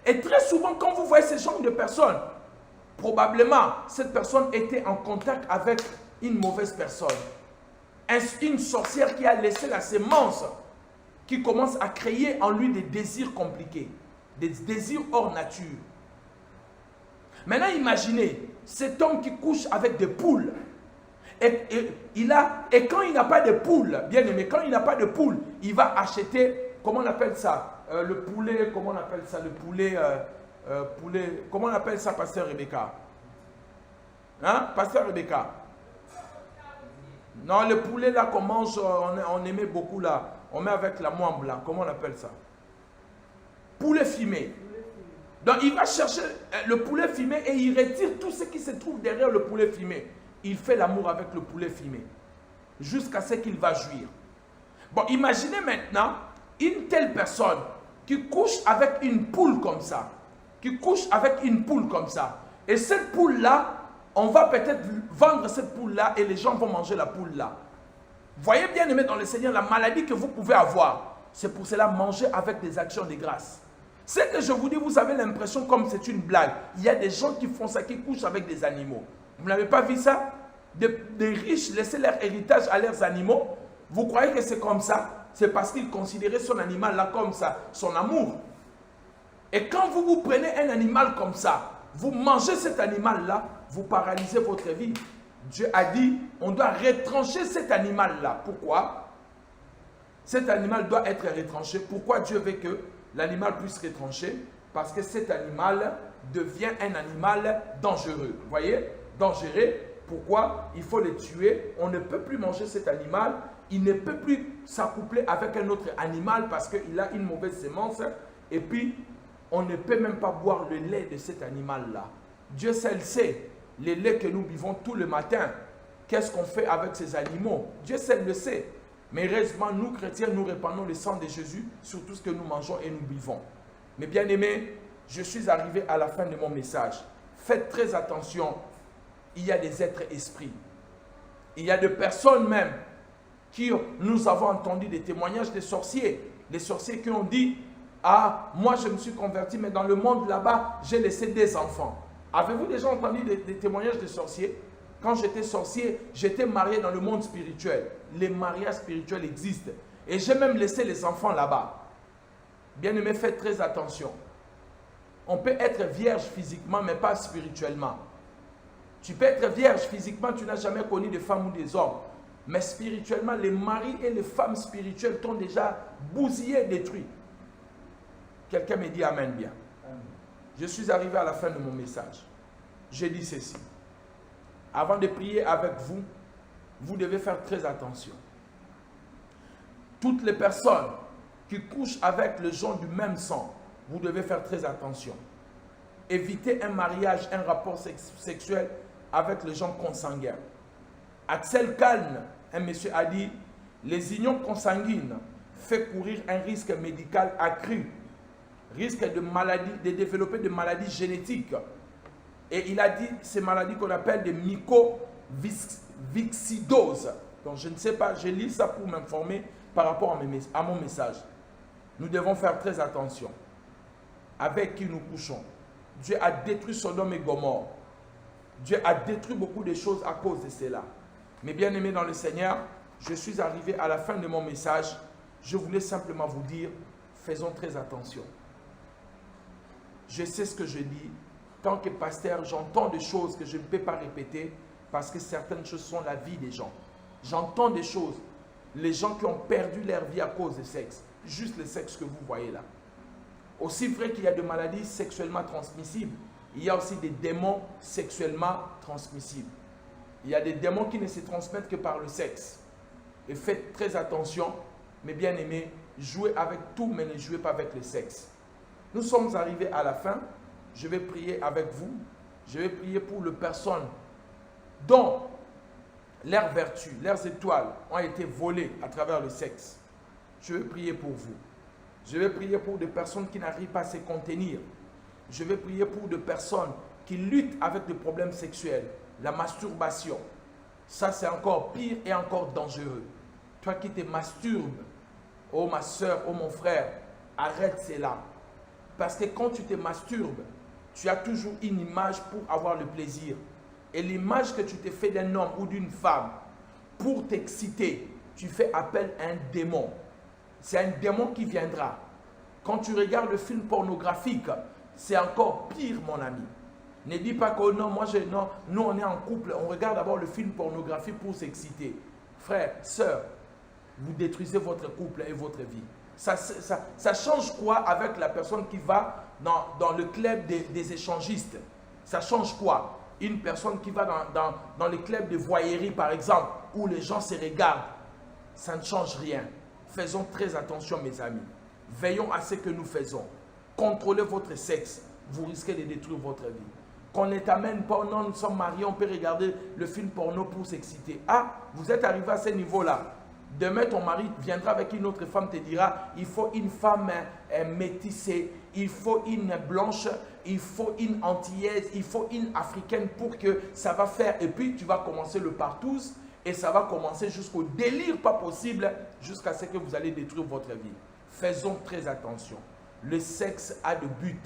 Et très souvent, quand vous voyez ce genre de personnes, probablement, cette personne était en contact avec une mauvaise personne. Une sorcière qui a laissé la sémence, qui commence à créer en lui des désirs compliqués, des désirs hors nature. Maintenant, imaginez, cet homme qui couche avec des poules, et quand il n'a pas de poules, bien aimé, quand il n'a pas de poules, il va acheter, comment on appelle ça, le poulet, comment on appelle ça, le poulet, comment on appelle ça, Pasteur Rebecca? Hein, Pasteur Rebecca? Non, le poulet là qu'on mange, on aimait beaucoup là, on met avec la moine blanc, comment on appelle ça? Poulet fumé. Donc il va chercher le poulet fumé et il retire tout ce qui se trouve derrière le poulet fumé. Il fait l'amour avec le poulet fumé jusqu'à ce qu'il va jouir. Bon, imaginez maintenant une telle personne qui couche avec une poule comme ça. Et cette poule-là, on va peut-être vendre cette poule-là et les gens vont manger la poule-là. Voyez bien aimé dans le Seigneur la maladie que vous pouvez avoir. C'est pour cela manger avec des actions de grâce. Ce que je vous dis, vous avez l'impression comme c'est une blague. Il y a des gens qui font ça, qui couchent avec des animaux. Vous n'avez pas vu ça? Des riches laissaient leur héritage à leurs animaux. Vous croyez que c'est comme ça? C'est parce qu'ils considéraient son animal là comme ça, son amour. Et quand vous prenez un animal comme ça, vous mangez cet animal là, vous paralysez votre vie. Dieu a dit, on doit retrancher cet animal là. Pourquoi? Cet animal doit être retranché. Pourquoi Dieu veut que l'animal puisse retrancher? Parce que cet animal devient un animal dangereux. Vous voyez? Dangereux. Pourquoi? Il faut le tuer. On ne peut plus manger cet animal. Il ne peut plus s'accoupler avec un autre animal parce qu'il a une mauvaise sémence. Et puis, on ne peut même pas boire le lait de cet animal-là. Dieu seul sait le lait que nous buvons tout le matin. Qu'est-ce qu'on fait avec ces animaux? Dieu seul le sait. Mais heureusement, nous chrétiens, nous répandons le sang de Jésus sur tout ce que nous mangeons et nous buvons. Mais bien aimés, je suis arrivé à la fin de mon message. Faites très attention. Il y a des êtres esprits. Il y a des personnes même qui, nous avons entendu des témoignages des sorciers. Les sorciers qui ont dit, ah, moi je me suis converti, mais dans le monde là-bas, j'ai laissé des enfants. Avez-vous déjà entendu des témoignages de sorciers? Quand j'étais sorcier, j'étais marié dans le monde spirituel. Les mariages spirituels existent. Et j'ai même laissé les enfants là-bas. Bien-aimés, faites très attention. On peut être vierge physiquement, mais pas spirituellement. Tu peux être vierge physiquement, tu n'as jamais connu de femmes ou des hommes. Mais spirituellement, les maris et les femmes spirituelles t'ont déjà bousillé, détruit. Quelqu'un me dit Amen bien. Je suis arrivé à la fin de mon message. J'ai dit ceci. Avant de prier avec vous, vous devez faire très attention. Toutes les personnes qui couchent avec les gens du même sang, vous devez faire très attention. Évitez un mariage, un rapport sexuel avec les gens consanguins. Axel Kahn, un monsieur, a dit, les unions consanguines font courir un risque médical accru, risque de maladie, de développer des maladies génétiques. Et il a dit ces maladies qu'on appelle des mycoviscidoses. Donc je ne sais pas, je lis ça pour m'informer par rapport à mon message. Nous devons faire très attention avec qui nous couchons. Dieu a détruit Sodome et Gomorrhe. Dieu a détruit beaucoup de choses à cause de cela. Mais bien aimés dans le Seigneur, je suis arrivé à la fin de mon message. Je voulais simplement vous dire, faisons très attention. Je sais ce que je dis. Tant que pasteur, j'entends des choses que je ne peux pas répéter parce que certaines choses sont la vie des gens. J'entends des choses. Les gens qui ont perdu leur vie à cause du sexe. Juste le sexe que vous voyez là. Aussi vrai qu'il y a des maladies sexuellement transmissibles, il y a aussi des démons sexuellement transmissibles. Il y a des démons qui ne se transmettent que par le sexe. Et faites très attention, mes bien-aimés, jouez avec tout, mais ne jouez pas avec le sexe. Nous sommes arrivés à la fin. Je vais prier avec vous. Je vais prier pour les personnes dont leurs vertus, leurs étoiles ont été volées à travers le sexe. Je vais prier pour vous. Je vais prier pour des personnes qui n'arrivent pas à se contenir. Je vais prier pour des personnes qui luttent avec des problèmes sexuels. La masturbation, ça c'est encore pire et encore dangereux. Toi qui te masturbes, oh ma soeur, oh mon frère, arrête cela. Parce que quand tu te masturbes, tu as toujours une image pour avoir le plaisir. Et l'image que tu te fais d'un homme ou d'une femme, pour t'exciter, tu fais appel à un démon. C'est un démon qui viendra. Quand tu regardes le film pornographique, c'est encore pire, mon ami. Ne dis pas que non, non, nous on est en couple, on regarde d'abord le film pornographique pour s'exciter. Frère, sœur, vous détruisez votre couple et votre vie. Ça change quoi avec la personne qui va dans le club des échangistes? Ça change quoi? Une personne qui va dans le club de voyerie, par exemple, où les gens se regardent. Ça ne change rien. Faisons très attention, mes amis. Veillons à ce que nous faisons. Contrôlez votre sexe. Vous risquez de détruire votre vie. Qu'on ne t'amène pas, non, nous sommes mariés, on peut regarder le film porno pour s'exciter. Ah, vous êtes arrivé à ce niveau-là. Demain, ton mari viendra avec une autre femme, te dira, il faut une femme métissée, il faut une blanche, il faut une antillaise, il faut une africaine pour que ça va faire. Et puis, tu vas commencer le partouze et ça va commencer jusqu'au délire pas possible, jusqu'à ce que vous allez détruire votre vie. Faisons très attention. Le sexe a de but,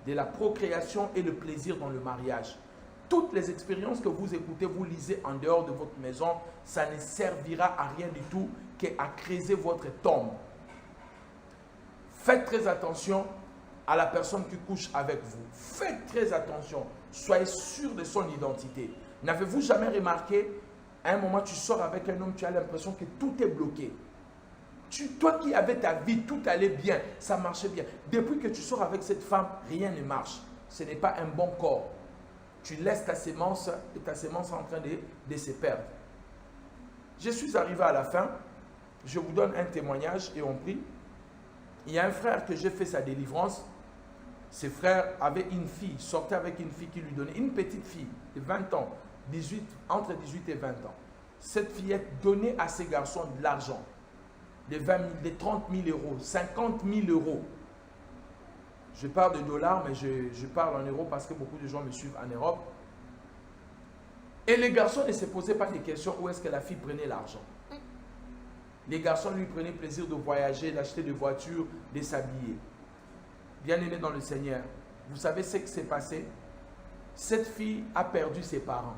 de la procréation et le plaisir dans le mariage. Toutes les expériences que vous écoutez, vous lisez en dehors de votre maison, ça ne servira à rien du tout qu'à creuser votre tombe. Faites très attention à la personne qui couche avec vous. Faites très attention. Soyez sûr de son identité. N'avez-vous jamais remarqué, à un moment, tu sors avec un homme, tu as l'impression que tout est bloqué. Toi qui avais ta vie, tout allait bien, ça marchait bien. Depuis que tu sors avec cette femme, rien ne marche. Ce n'est pas un bon corps. Tu laisses ta sémence et ta sémence est en train de se perdre. Je suis arrivé à la fin. Je vous donne un témoignage et on prie. Il y a un frère que j'ai fait sa délivrance. Ce frère avait une fille, sortait avec une fille qui lui donnait, une petite fille de 20 ans, entre 18 et 20 ans. Cette fillette donnait à ces garçons de l'argent, de 30 000 euros, 50 000 euros. Je parle de dollars, mais je parle en euros parce que beaucoup de gens me suivent en Europe. Et les garçons ne se posaient pas des questions où est-ce que la fille prenait l'argent. Les garçons lui prenaient plaisir de voyager, d'acheter des voitures, de s'habiller. Bien-aimé dans le Seigneur, vous savez ce qui s'est passé? Cette fille a perdu ses parents.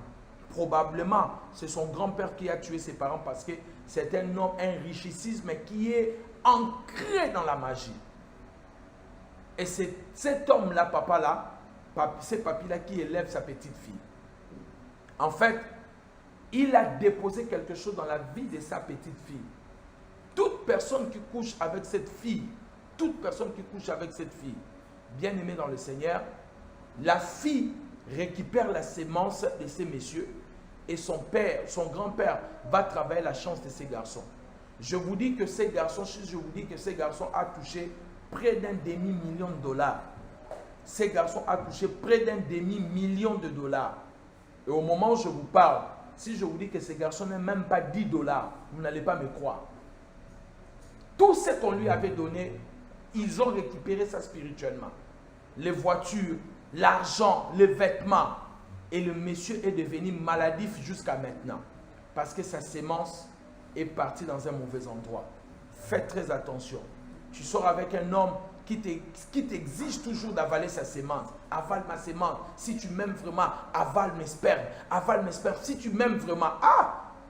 Probablement, c'est son grand-père qui a tué ses parents parce que c'est un homme enrichissime mais qui est ancré dans la magie. Et c'est cet homme-là, papa-là, c'est papy-là qui élève sa petite fille. En fait, il a déposé quelque chose dans la vie de sa petite fille. Toute personne qui couche avec cette fille, bien-aimée dans le Seigneur, la fille récupère la sémence de ces messieurs et son père, son grand-père va travailler la chance de ces garçons. Je vous dis que ces garçons a touché près d'un demi-million de dollars. Ces garçons a touché près d'un demi-million de dollars. Et au moment où je vous parle, si je vous dis que ces garçons n'ont même pas 10 dollars, vous n'allez pas me croire. Tout ce qu'on lui avait donné, ils ont récupéré ça spirituellement. Les voitures, l'argent, les vêtements. Et le monsieur est devenu maladif jusqu'à maintenant. Parce que sa sémence est partie dans un mauvais endroit. Faites très attention. Tu sors avec un homme qui t'exige toujours d'avaler sa sémence. Avale ma sémence. Si tu m'aimes vraiment, avale mes spermes. Avale mes spermes. Si tu m'aimes vraiment,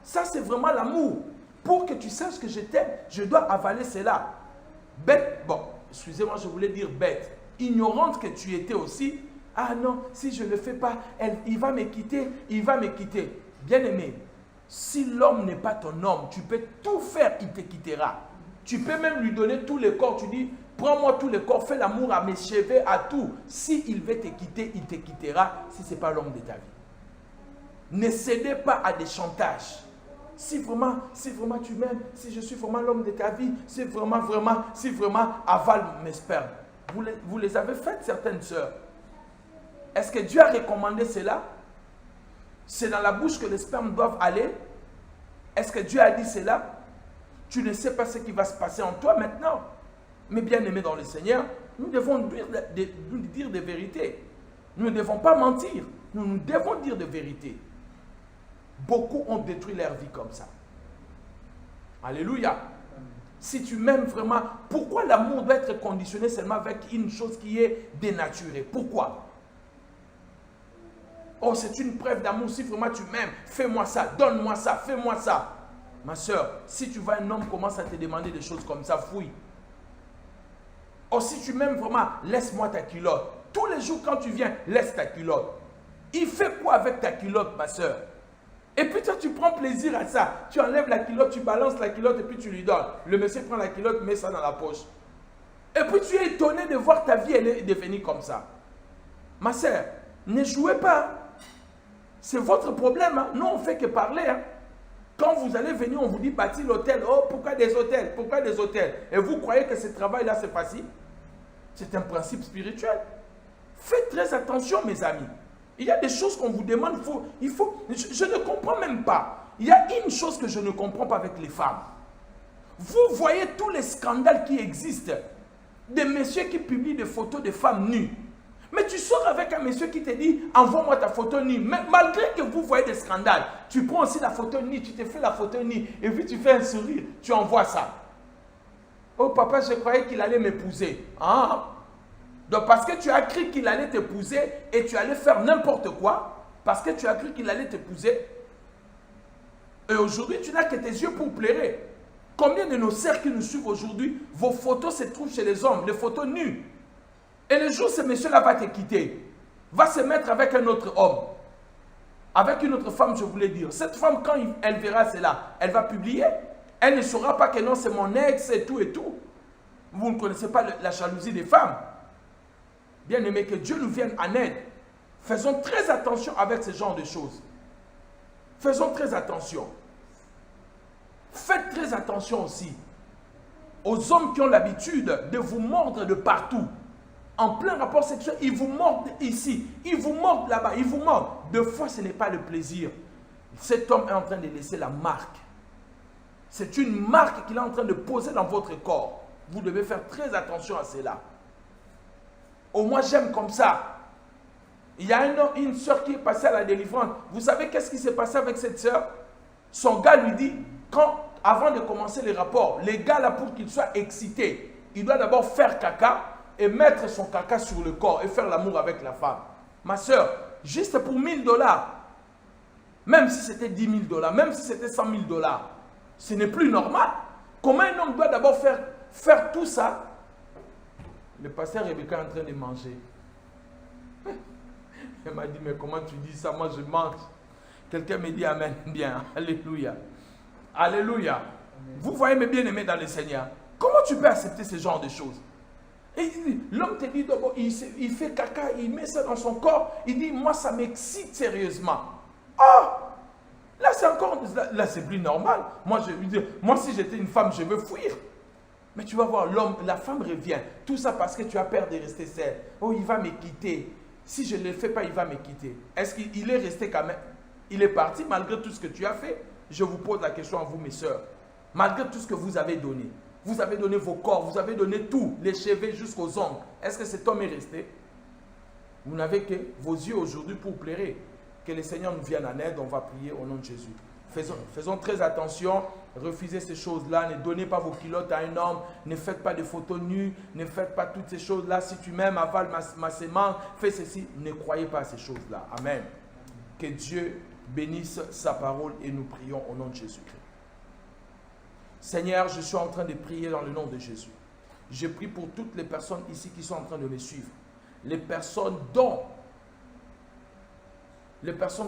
ça c'est vraiment l'amour. Pour que tu saches que je t'aime, je dois avaler cela. Bête, bon, excusez-moi, je voulais dire bête. Ignorante que tu étais aussi. Ah non, si je ne le fais pas, il va me quitter, il va me quitter. Bien-aimé, si l'homme n'est pas ton homme, tu peux tout faire, il te quittera. Tu peux même lui donner tous les corps. Tu dis, Prends-moi tous les corps, fais l'amour à mes cheveux, à tout. S'il veut te quitter, il te quittera si ce n'est pas l'homme de ta vie. Ne cédez pas à des chantages. Si vraiment tu m'aimes, si je suis vraiment l'homme de ta vie, si vraiment, avale mes spermes. Vous les avez faites, certaines sœurs. Est-ce que Dieu a recommandé cela? C'est dans la bouche que les spermes doivent aller? Est-ce que Dieu a dit cela? Tu ne sais pas ce qui va se passer en toi maintenant. Mais bien aimés dans le Seigneur, nous devons dire des vérités. Nous ne devons pas mentir. Nous devons dire des vérités. Beaucoup ont détruit leur vie comme ça. Alléluia. Si tu m'aimes vraiment, pourquoi l'amour doit être conditionné seulement avec une chose qui est dénaturée? Pourquoi? Oh, c'est une preuve d'amour. Si vraiment tu m'aimes, fais-moi ça, donne-moi ça, fais-moi ça. Ma soeur, si tu vois un homme commence à te demander des choses comme ça, fouille. Oh, si tu m'aimes vraiment, laisse-moi ta culotte. Tous les jours quand tu viens, laisse ta culotte. Il fait quoi avec ta culotte, ma soeur? Et puis toi, tu prends plaisir à ça. Tu enlèves la culotte, tu balances la culotte et puis tu lui donnes. Le monsieur prend la culotte, met ça dans la poche. Et puis tu es étonné de voir ta vie, elle est devenue comme ça. Ma soeur, ne jouez pas. C'est votre problème. Hein? Nous, on ne fait que parler. Hein? Quand vous allez venir, on vous dit bâtir l'hôtel. Oh, pourquoi des hôtels? Pourquoi des hôtels? Et vous croyez que ce travail-là, c'est facile? C'est un principe spirituel. Faites très attention, mes amis. Il y a des choses qu'on vous demande, je ne comprends même pas. Il y a une chose que je ne comprends pas avec les femmes. Vous voyez tous les scandales qui existent. Des messieurs qui publient des photos de femmes nues. Mais tu sors avec un monsieur qui te dit, envoie-moi ta photo nue. Mais malgré que vous voyez des scandales, tu prends aussi la photo nue, tu te fais la photo nue, et puis tu fais un sourire, tu envoies ça. Oh papa, je croyais qu'il allait m'épouser. Ah. Donc parce que tu as cru qu'il allait t'épouser et tu allais faire n'importe quoi, parce que tu as cru qu'il allait t'épouser, et aujourd'hui tu n'as que tes yeux pour plaire. Combien de nos sœurs qui nous suivent aujourd'hui, vos photos se trouvent chez les hommes, les photos nues. Et le jour où ce monsieur-là va te quitter, va se mettre avec un autre homme, avec une autre femme, je voulais dire. Cette femme, quand elle verra cela, elle va publier. Elle ne saura pas que non, c'est mon ex et tout et tout. Vous ne connaissez pas la jalousie des femmes. Bien aimé, que Dieu nous vienne en aide. Faisons très attention avec ce genre de choses. Faisons très attention. Faites très attention aussi aux hommes qui ont l'habitude de vous mordre de partout. En plein rapport sexuel, ils vous mordent ici, ils vous mordent là-bas, ils vous mordent. Deux fois, ce n'est pas le plaisir. Cet homme est en train de laisser la marque. C'est une marque qu'il est en train de poser dans votre corps. Vous devez faire très attention à cela. Oh, moi, j'aime comme ça. Il y a une soeur qui est passée à la délivrance. Vous savez qu'est-ce qui s'est passé avec cette soeur? Son gars lui dit, avant de commencer les rapports, les gars là, pour qu'il soit excité, il doit d'abord faire caca et mettre son caca sur le corps et faire l'amour avec la femme. Ma soeur, juste pour $1000, même si c'était $10 000, même si c'était $100 000, ce n'est plus normal. Comment un homme doit d'abord faire tout ça? Le pasteur Rebecca est en train de manger. Elle m'a dit, mais comment tu dis ça? Moi, je mange. Quelqu'un me dit amen. Bien, alléluia. Alléluia. Amen. Vous voyez mes bien-aimés dans le Seigneur. Comment tu peux accepter ce genre de choses? L'homme te dit d'abord, il fait caca, il met ça dans son corps. Il dit, moi, ça m'excite sérieusement. Ah! Là, c'est encore, là, c'est plus normal. Moi, je veux dire, moi, si j'étais une femme, je veux fuir. Mais tu vas voir, la femme revient. Tout ça parce que tu as peur de rester seule. Oh, il va me quitter. Si je ne le fais pas, il va me quitter. Est-ce qu'il est resté quand même? Il est parti malgré tout ce que tu as fait? Je vous pose la question à vous, mes soeurs. Malgré tout ce que vous avez donné. Vous avez donné vos corps, vous avez donné tout, les cheveux jusqu'aux ongles. Est-ce que cet homme est resté? Vous n'avez que vos yeux aujourd'hui pour plaire. Que le Seigneur nous vienne en aide. On va prier au nom de Jésus. Faisons très attention. Refusez ces choses-là. Ne donnez pas vos culottes à un homme. Ne faites pas de photos nues. Ne faites pas toutes ces choses-là. Si tu m'aimes, avale ma sémence. Fais ceci. Ne croyez pas à ces choses-là. Amen. Que Dieu bénisse sa parole et nous prions au nom de Jésus-Christ. Seigneur, je suis en train de prier dans le nom de Jésus. Je prie pour toutes les personnes ici qui sont en train de me suivre. Les personnes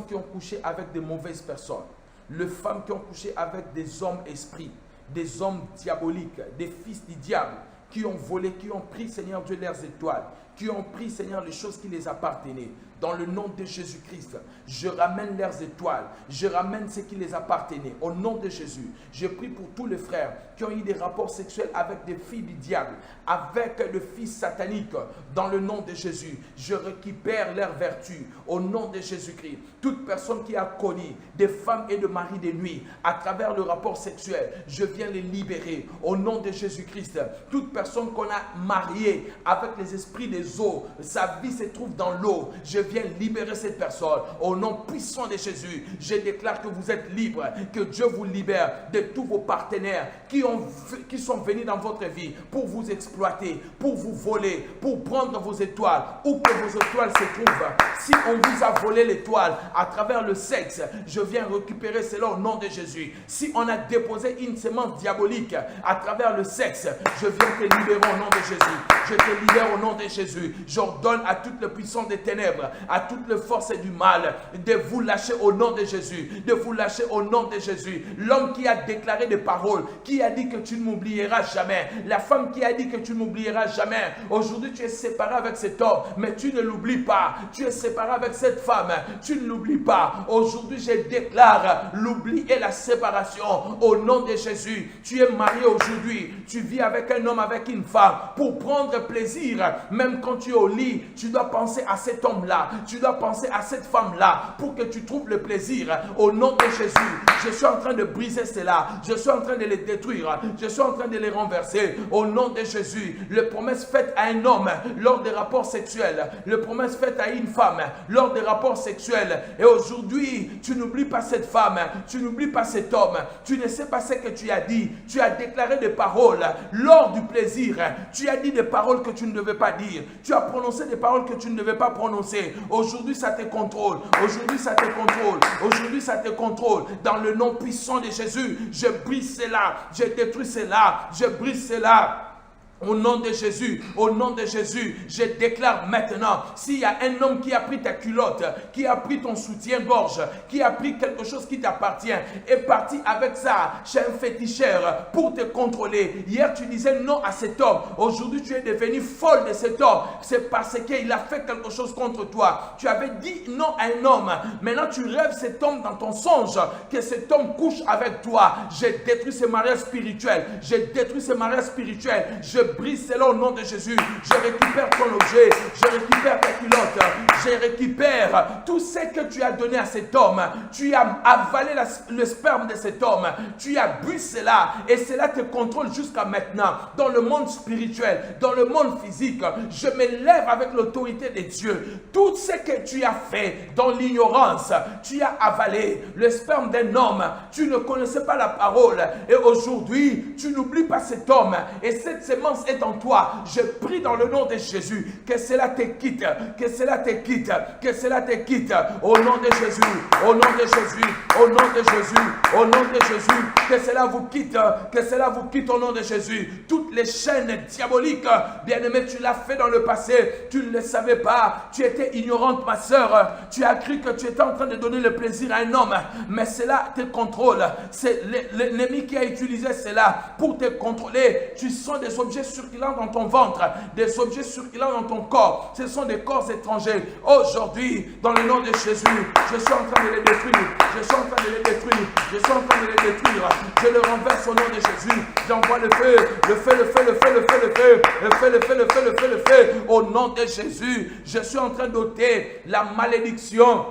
qui ont couché avec de mauvaises personnes. Les femmes qui ont couché avec des hommes esprits, des hommes diaboliques, des fils du diable, qui ont volé, qui ont pris, Seigneur Dieu, leurs étoiles, qui ont pris, Seigneur, les choses qui les appartenaient. Dans le nom de Jésus-Christ, je ramène leurs étoiles, je ramène ce qui les appartenait. Au nom de Jésus, je prie pour tous les frères qui ont eu des rapports sexuels avec des filles du diable, avec le fils satanique. Dans le nom de Jésus, je récupère leurs vertus. Au nom de Jésus-Christ, toute personne qui a connu des femmes et de maris de nuit à travers le rapport sexuel, je viens les libérer. Au nom de Jésus-Christ, toute personne qu'on a mariée avec les esprits des eaux, sa vie se trouve dans l'eau, je viens libérer cette personne. Au nom puissant de Jésus, je déclare que vous êtes libres, que Dieu vous libère de tous vos partenaires qui sont venus dans votre vie pour vous exploiter, pour vous voler, pour prendre vos étoiles, où que vos étoiles se trouvent. Si on vous a volé l'étoile à travers le sexe, je viens récupérer cela au nom de Jésus. Si on a déposé une semence diabolique à travers le sexe, je viens te libérer au nom de Jésus. Je te libère au nom de Jésus. J'ordonne à toute la puissance des ténèbres, à toutes les forces du mal, de vous lâcher au nom de Jésus. De vous lâcher au nom de Jésus. L'homme qui a déclaré des paroles, qui a dit que tu ne m'oublieras jamais. La femme qui a dit que tu ne m'oublieras jamais. Aujourd'hui, tu es séparé avec cet homme, mais tu ne l'oublies pas. Tu es séparé avec cette femme, tu ne l'oublies pas. Aujourd'hui, je déclare l'oubli et la séparation au nom de Jésus. Tu es marié aujourd'hui, tu vis avec un homme, avec une femme, pour prendre plaisir. Même quand tu es au lit, tu dois penser à cet homme-là, tu dois penser à cette femme-là, pour que tu trouves le plaisir. Au nom de Jésus, je suis en train de briser cela, je suis en train de les détruire, je suis en train de les renverser. Au nom de Jésus, les promesses faites à un homme lors des rapports sexuels, les promesses faites à une femme lors des rapports sexuels, et aujourd'hui, tu n'oublies pas cette femme, tu n'oublies pas cet homme, tu ne sais pas ce que tu as dit, tu as déclaré des paroles lors du plaisir, tu as dit des paroles que tu ne devais pas dire, tu as prononcé des paroles que tu ne devais pas prononcer. Aujourd'hui, ça te contrôle, aujourd'hui, ça te contrôle, aujourd'hui, ça te contrôle. Dans le nom puissant de Jésus, je brise cela, je détruis cela, je brise cela. Au nom de Jésus, je déclare maintenant, s'il y a un homme qui a pris ta culotte, qui a pris ton soutien-gorge, qui a pris quelque chose qui t'appartient, est parti avec ça chez un féticheur pour te contrôler. Hier, tu disais non à cet homme. Aujourd'hui, tu es devenu folle de cet homme. C'est parce qu'il a fait quelque chose contre toi. Tu avais dit non à un homme. Maintenant, tu rêves cet homme dans ton songe, que cet homme couche avec toi. Je détruis ce mariage spirituel. Je détruis ce mariage spirituel. Je brise cela au nom de Jésus. Je récupère ton objet, je récupère ta culotte, je récupère tout ce que tu as donné à cet homme. Tu as avalé le sperme de cet homme, tu as bu cela et cela te contrôle jusqu'à maintenant. Dans le monde spirituel, dans le monde physique, je me lève avec l'autorité de Dieu. Tout ce que tu as fait dans l'ignorance, tu as avalé le sperme d'un homme, tu ne connaissais pas la parole et aujourd'hui, tu n'oublies pas cet homme et cette semence est en toi. Je prie dans le nom de Jésus que cela te quitte, que cela te quitte, que cela te quitte. Au nom de Jésus, au nom de Jésus, au nom de Jésus, au nom de Jésus, que cela vous quitte, que cela vous quitte au nom de Jésus. Toutes les chaînes diaboliques, bien-aimé, tu l'as fait dans le passé, tu ne le savais pas, tu étais ignorante, ma soeur, tu as cru que tu étais en train de donner le plaisir à un homme, mais cela te contrôle. C'est l'ennemi qui a utilisé cela pour te contrôler. Tu sens des objets circulants dans ton ventre, des objets circulants dans ton corps. Ce sont des corps étrangers. Aujourd'hui, dans le nom de Jésus, je suis en train de les détruire. Je suis en train de les détruire. Je suis en train de les détruire. Je le renverse au nom de Jésus. J'envoie le feu, le feu, le feu, le feu, le feu, le feu, le feu, le feu, le feu, le feu, le feu. Au nom de Jésus, je suis en train d'ôter la malédiction.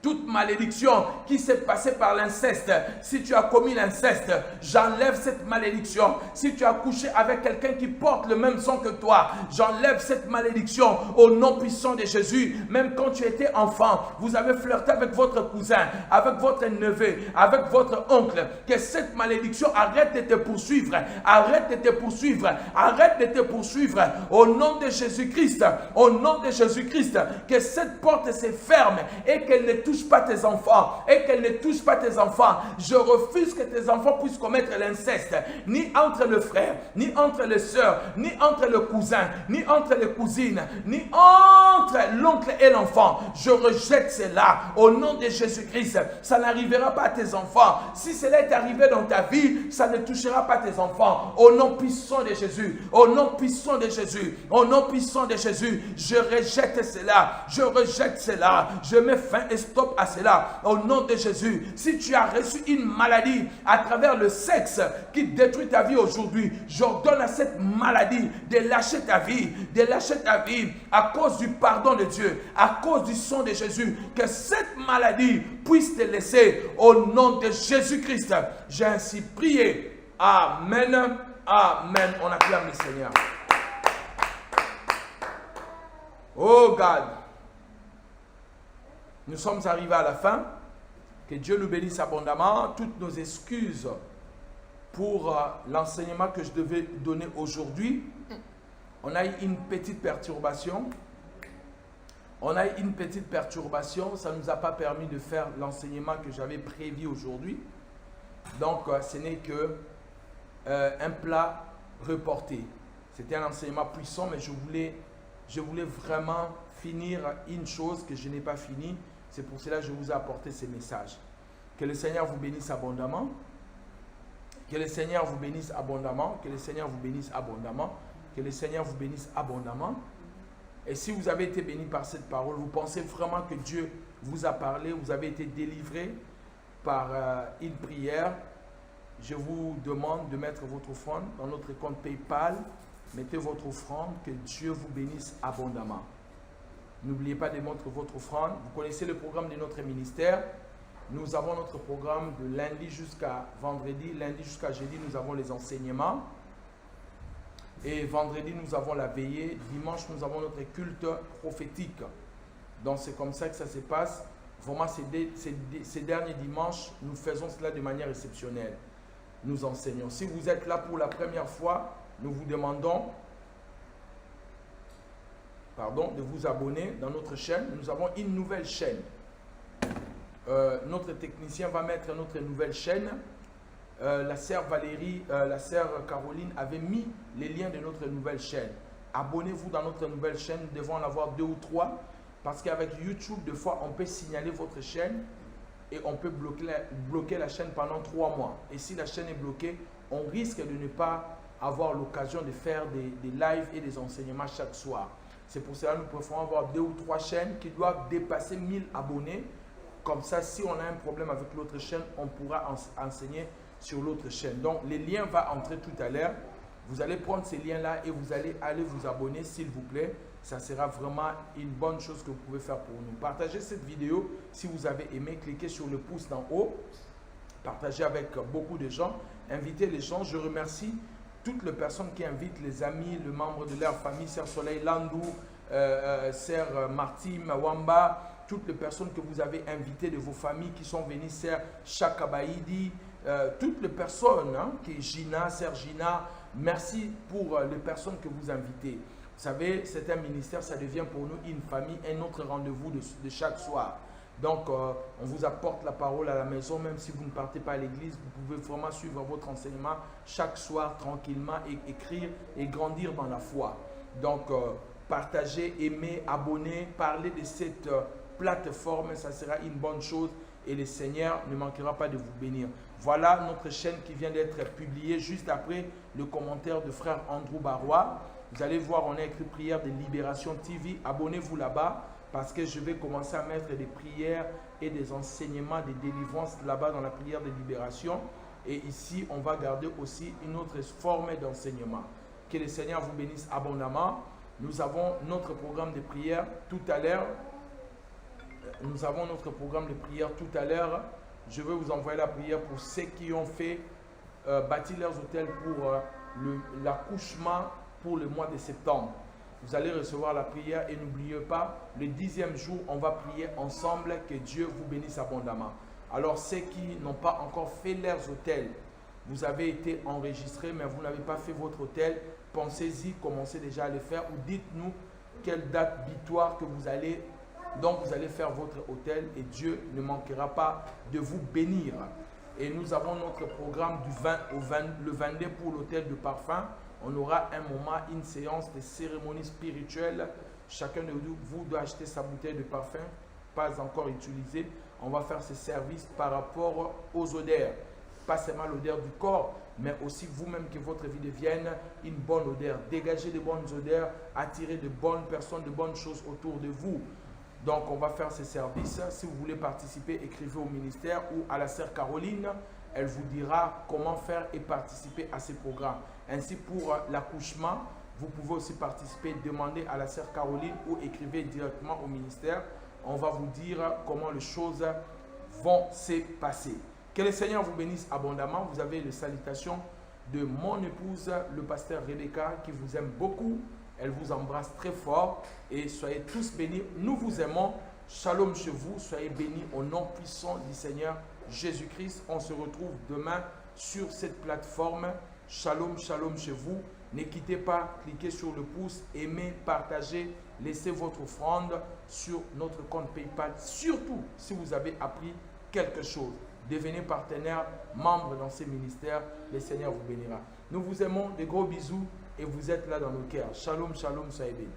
Toute malédiction qui s'est passée par l'inceste, si tu as commis l'inceste, j'enlève cette malédiction. Si tu as couché avec quelqu'un qui porte le même sang que toi, j'enlève cette malédiction au nom puissant de Jésus. Même quand tu étais enfant, vous avez flirté avec votre cousin, avec votre neveu, avec votre oncle, que cette malédiction arrête de te poursuivre, arrête de te poursuivre, arrête de te poursuivre. Au nom de Jésus-Christ, au nom de Jésus-Christ, que cette porte se ferme et qu'elle ne touche pas tes enfants et qu'elle ne touche pas tes enfants. Je refuse que tes enfants puissent commettre l'inceste, ni entre le frère, ni entre les sœurs, ni entre le cousin, ni entre les cousines, ni entre l'oncle et l'enfant. Je rejette cela au nom de Jésus-Christ. Ça n'arrivera pas à tes enfants. Si cela est arrivé dans ta vie, ça ne touchera pas tes enfants. Au nom puissant de Jésus, au nom puissant de Jésus, au nom puissant de Jésus, je rejette cela, je rejette cela, je mets fin et stop à cela, au nom de Jésus. Si tu as reçu une maladie à travers le sexe qui détruit ta vie aujourd'hui, j'ordonne à cette maladie de lâcher ta vie, à cause du pardon de Dieu, à cause du sang de Jésus, que cette maladie puisse te laisser au nom de Jésus-Christ. J'ai ainsi prié. Amen. Amen. On acclame le Seigneur. Oh God. Nous sommes arrivés à la fin. Que Dieu nous bénisse abondamment. Toutes nos excuses pour l'enseignement que je devais donner aujourd'hui. On a eu une petite perturbation. Ça ne nous a pas permis de faire l'enseignement que j'avais prévu aujourd'hui. Donc, ce n'est que un plat reporté. C'était un enseignement puissant, mais je voulais vraiment finir une chose que je n'ai pas finie. C'est pour cela que je vous ai apporté ces messages. Que le Seigneur vous bénisse abondamment. Que le Seigneur vous bénisse abondamment. Que le Seigneur vous bénisse abondamment. Que le Seigneur vous bénisse abondamment. Et si vous avez été béni par cette parole, vous pensez vraiment que Dieu vous a parlé, vous avez été délivré par une prière, je vous demande de mettre votre offrande dans notre compte PayPal. Mettez votre offrande, que Dieu vous bénisse abondamment. N'oubliez pas de mettre votre offrande. Vous connaissez le programme de notre ministère. Nous avons notre programme de lundi jusqu'à vendredi. Lundi jusqu'à jeudi, nous avons les enseignements. Et vendredi, nous avons la veillée. Dimanche, nous avons notre culte prophétique. Donc, c'est comme ça que ça se passe. Vraiment, ces derniers dimanches, nous faisons cela de manière exceptionnelle. Nous enseignons. Si vous êtes là pour la première fois, nous vous demandons de vous abonner dans notre chaîne. Nous avons une nouvelle chaîne. Notre technicien va mettre notre nouvelle chaîne. La sœur Valérie, la sœur Caroline avait mis les liens de notre nouvelle chaîne. Abonnez-vous dans notre nouvelle chaîne. Nous devons en avoir 2 ou 3. Parce qu'avec YouTube, des fois, on peut signaler votre chaîne et on peut bloquer la chaîne pendant 3 mois. Et si la chaîne est bloquée, on risque de ne pas avoir l'occasion de faire des lives et des enseignements chaque soir. C'est pour cela que nous préférons avoir 2 ou 3 chaînes qui doivent dépasser 1000 abonnés. Comme ça, si on a un problème avec l'autre chaîne, on pourra enseigner sur l'autre chaîne. Donc, les liens vont entrer tout à l'heure. Vous allez prendre ces liens-là et vous allez aller vous abonner, s'il vous plaît. Ça sera vraiment une bonne chose que vous pouvez faire pour nous. Partagez cette vidéo si vous avez aimé. Cliquez sur le pouce d'en haut. Partagez avec beaucoup de gens. Invitez les gens. Je remercie toutes les personnes qui invitent les amis, les membres de leur famille, Sœur Soleil Landou, Sœur Marty Mawamba, toutes les personnes que vous avez invitées de vos familles qui sont venues, Sœur Chakabaïdi, toutes les personnes, qui est Gina, Sœur Gina, merci pour les personnes que vous invitez. Vous savez, c'est un ministère, ça devient pour nous une famille, un autre rendez-vous de chaque soir. Donc, on vous apporte la parole à la maison, même si vous ne partez pas à l'église, vous pouvez vraiment suivre votre enseignement chaque soir tranquillement et écrire et grandir dans la foi. Donc, partagez, aimez, abonnez, parlez de cette plateforme, ça sera une bonne chose et le Seigneur ne manquera pas de vous bénir. Voilà notre chaîne qui vient d'être publiée juste après le commentaire de frère Andrew Barois. Vous allez voir, on a écrit prière de Libération TV. Abonnez-vous là-bas parce que je vais commencer à mettre des prières et des enseignements de délivrance là-bas dans la prière de libération. Et ici, on va garder aussi une autre forme d'enseignement. Que le Seigneur vous bénisse abondamment. Nous avons notre programme de prière tout à l'heure. Je vais vous envoyer la prière pour ceux qui ont fait bâtir leurs hôtels pour l'accouchement pour le mois de septembre. Vous allez recevoir la prière et n'oubliez pas, le 10e jour, on va prier ensemble, que Dieu vous bénisse abondamment. Alors, ceux qui n'ont pas encore fait leurs hôtels, vous avez été enregistrés, mais vous n'avez pas fait votre hôtel, pensez-y, commencez déjà à le faire ou dites-nous quelle date butoir que vous allez Donc vous allez faire votre hôtel et Dieu ne manquera pas de vous bénir. Et nous avons notre programme du 20 au 20, le 22 pour l'hôtel de parfum. On aura un moment, une séance de cérémonie spirituelle. Chacun de vous doit acheter sa bouteille de parfum, pas encore utilisée. On va faire ce service par rapport aux odeurs. Pas seulement l'odeur du corps, mais aussi vous-même que votre vie devienne une bonne odeur. Dégagez de bonnes odeurs, attirez de bonnes personnes, de bonnes choses autour de vous. Donc, on va faire ce service. Si vous voulez participer, écrivez au ministère ou à la sœur Caroline. Elle vous dira comment faire et participer à ces programmes. Ainsi, pour l'accouchement, vous pouvez aussi participer, demander à la sœur Caroline ou écrivez directement au ministère. On va vous dire comment les choses vont se passer. Que le Seigneur vous bénisse abondamment. Vous avez les salutations de mon épouse, le pasteur Rebecca, qui vous aime beaucoup. Elle vous embrasse très fort et soyez tous bénis. Nous vous aimons. Shalom chez vous. Soyez bénis au nom puissant du Seigneur Jésus-Christ. On se retrouve demain sur cette plateforme. Shalom, shalom chez vous. Ne quittez pas, cliquez sur le pouce, aimez, partagez, laissez votre offrande sur notre compte PayPal. Surtout si vous avez appris quelque chose. Devenez partenaire, membre dans ces ministères. Le Seigneur vous bénira. Nous vous aimons. Des gros bisous. Et vous êtes là dans nos cœurs. Shalom, shalom, soyez bénis.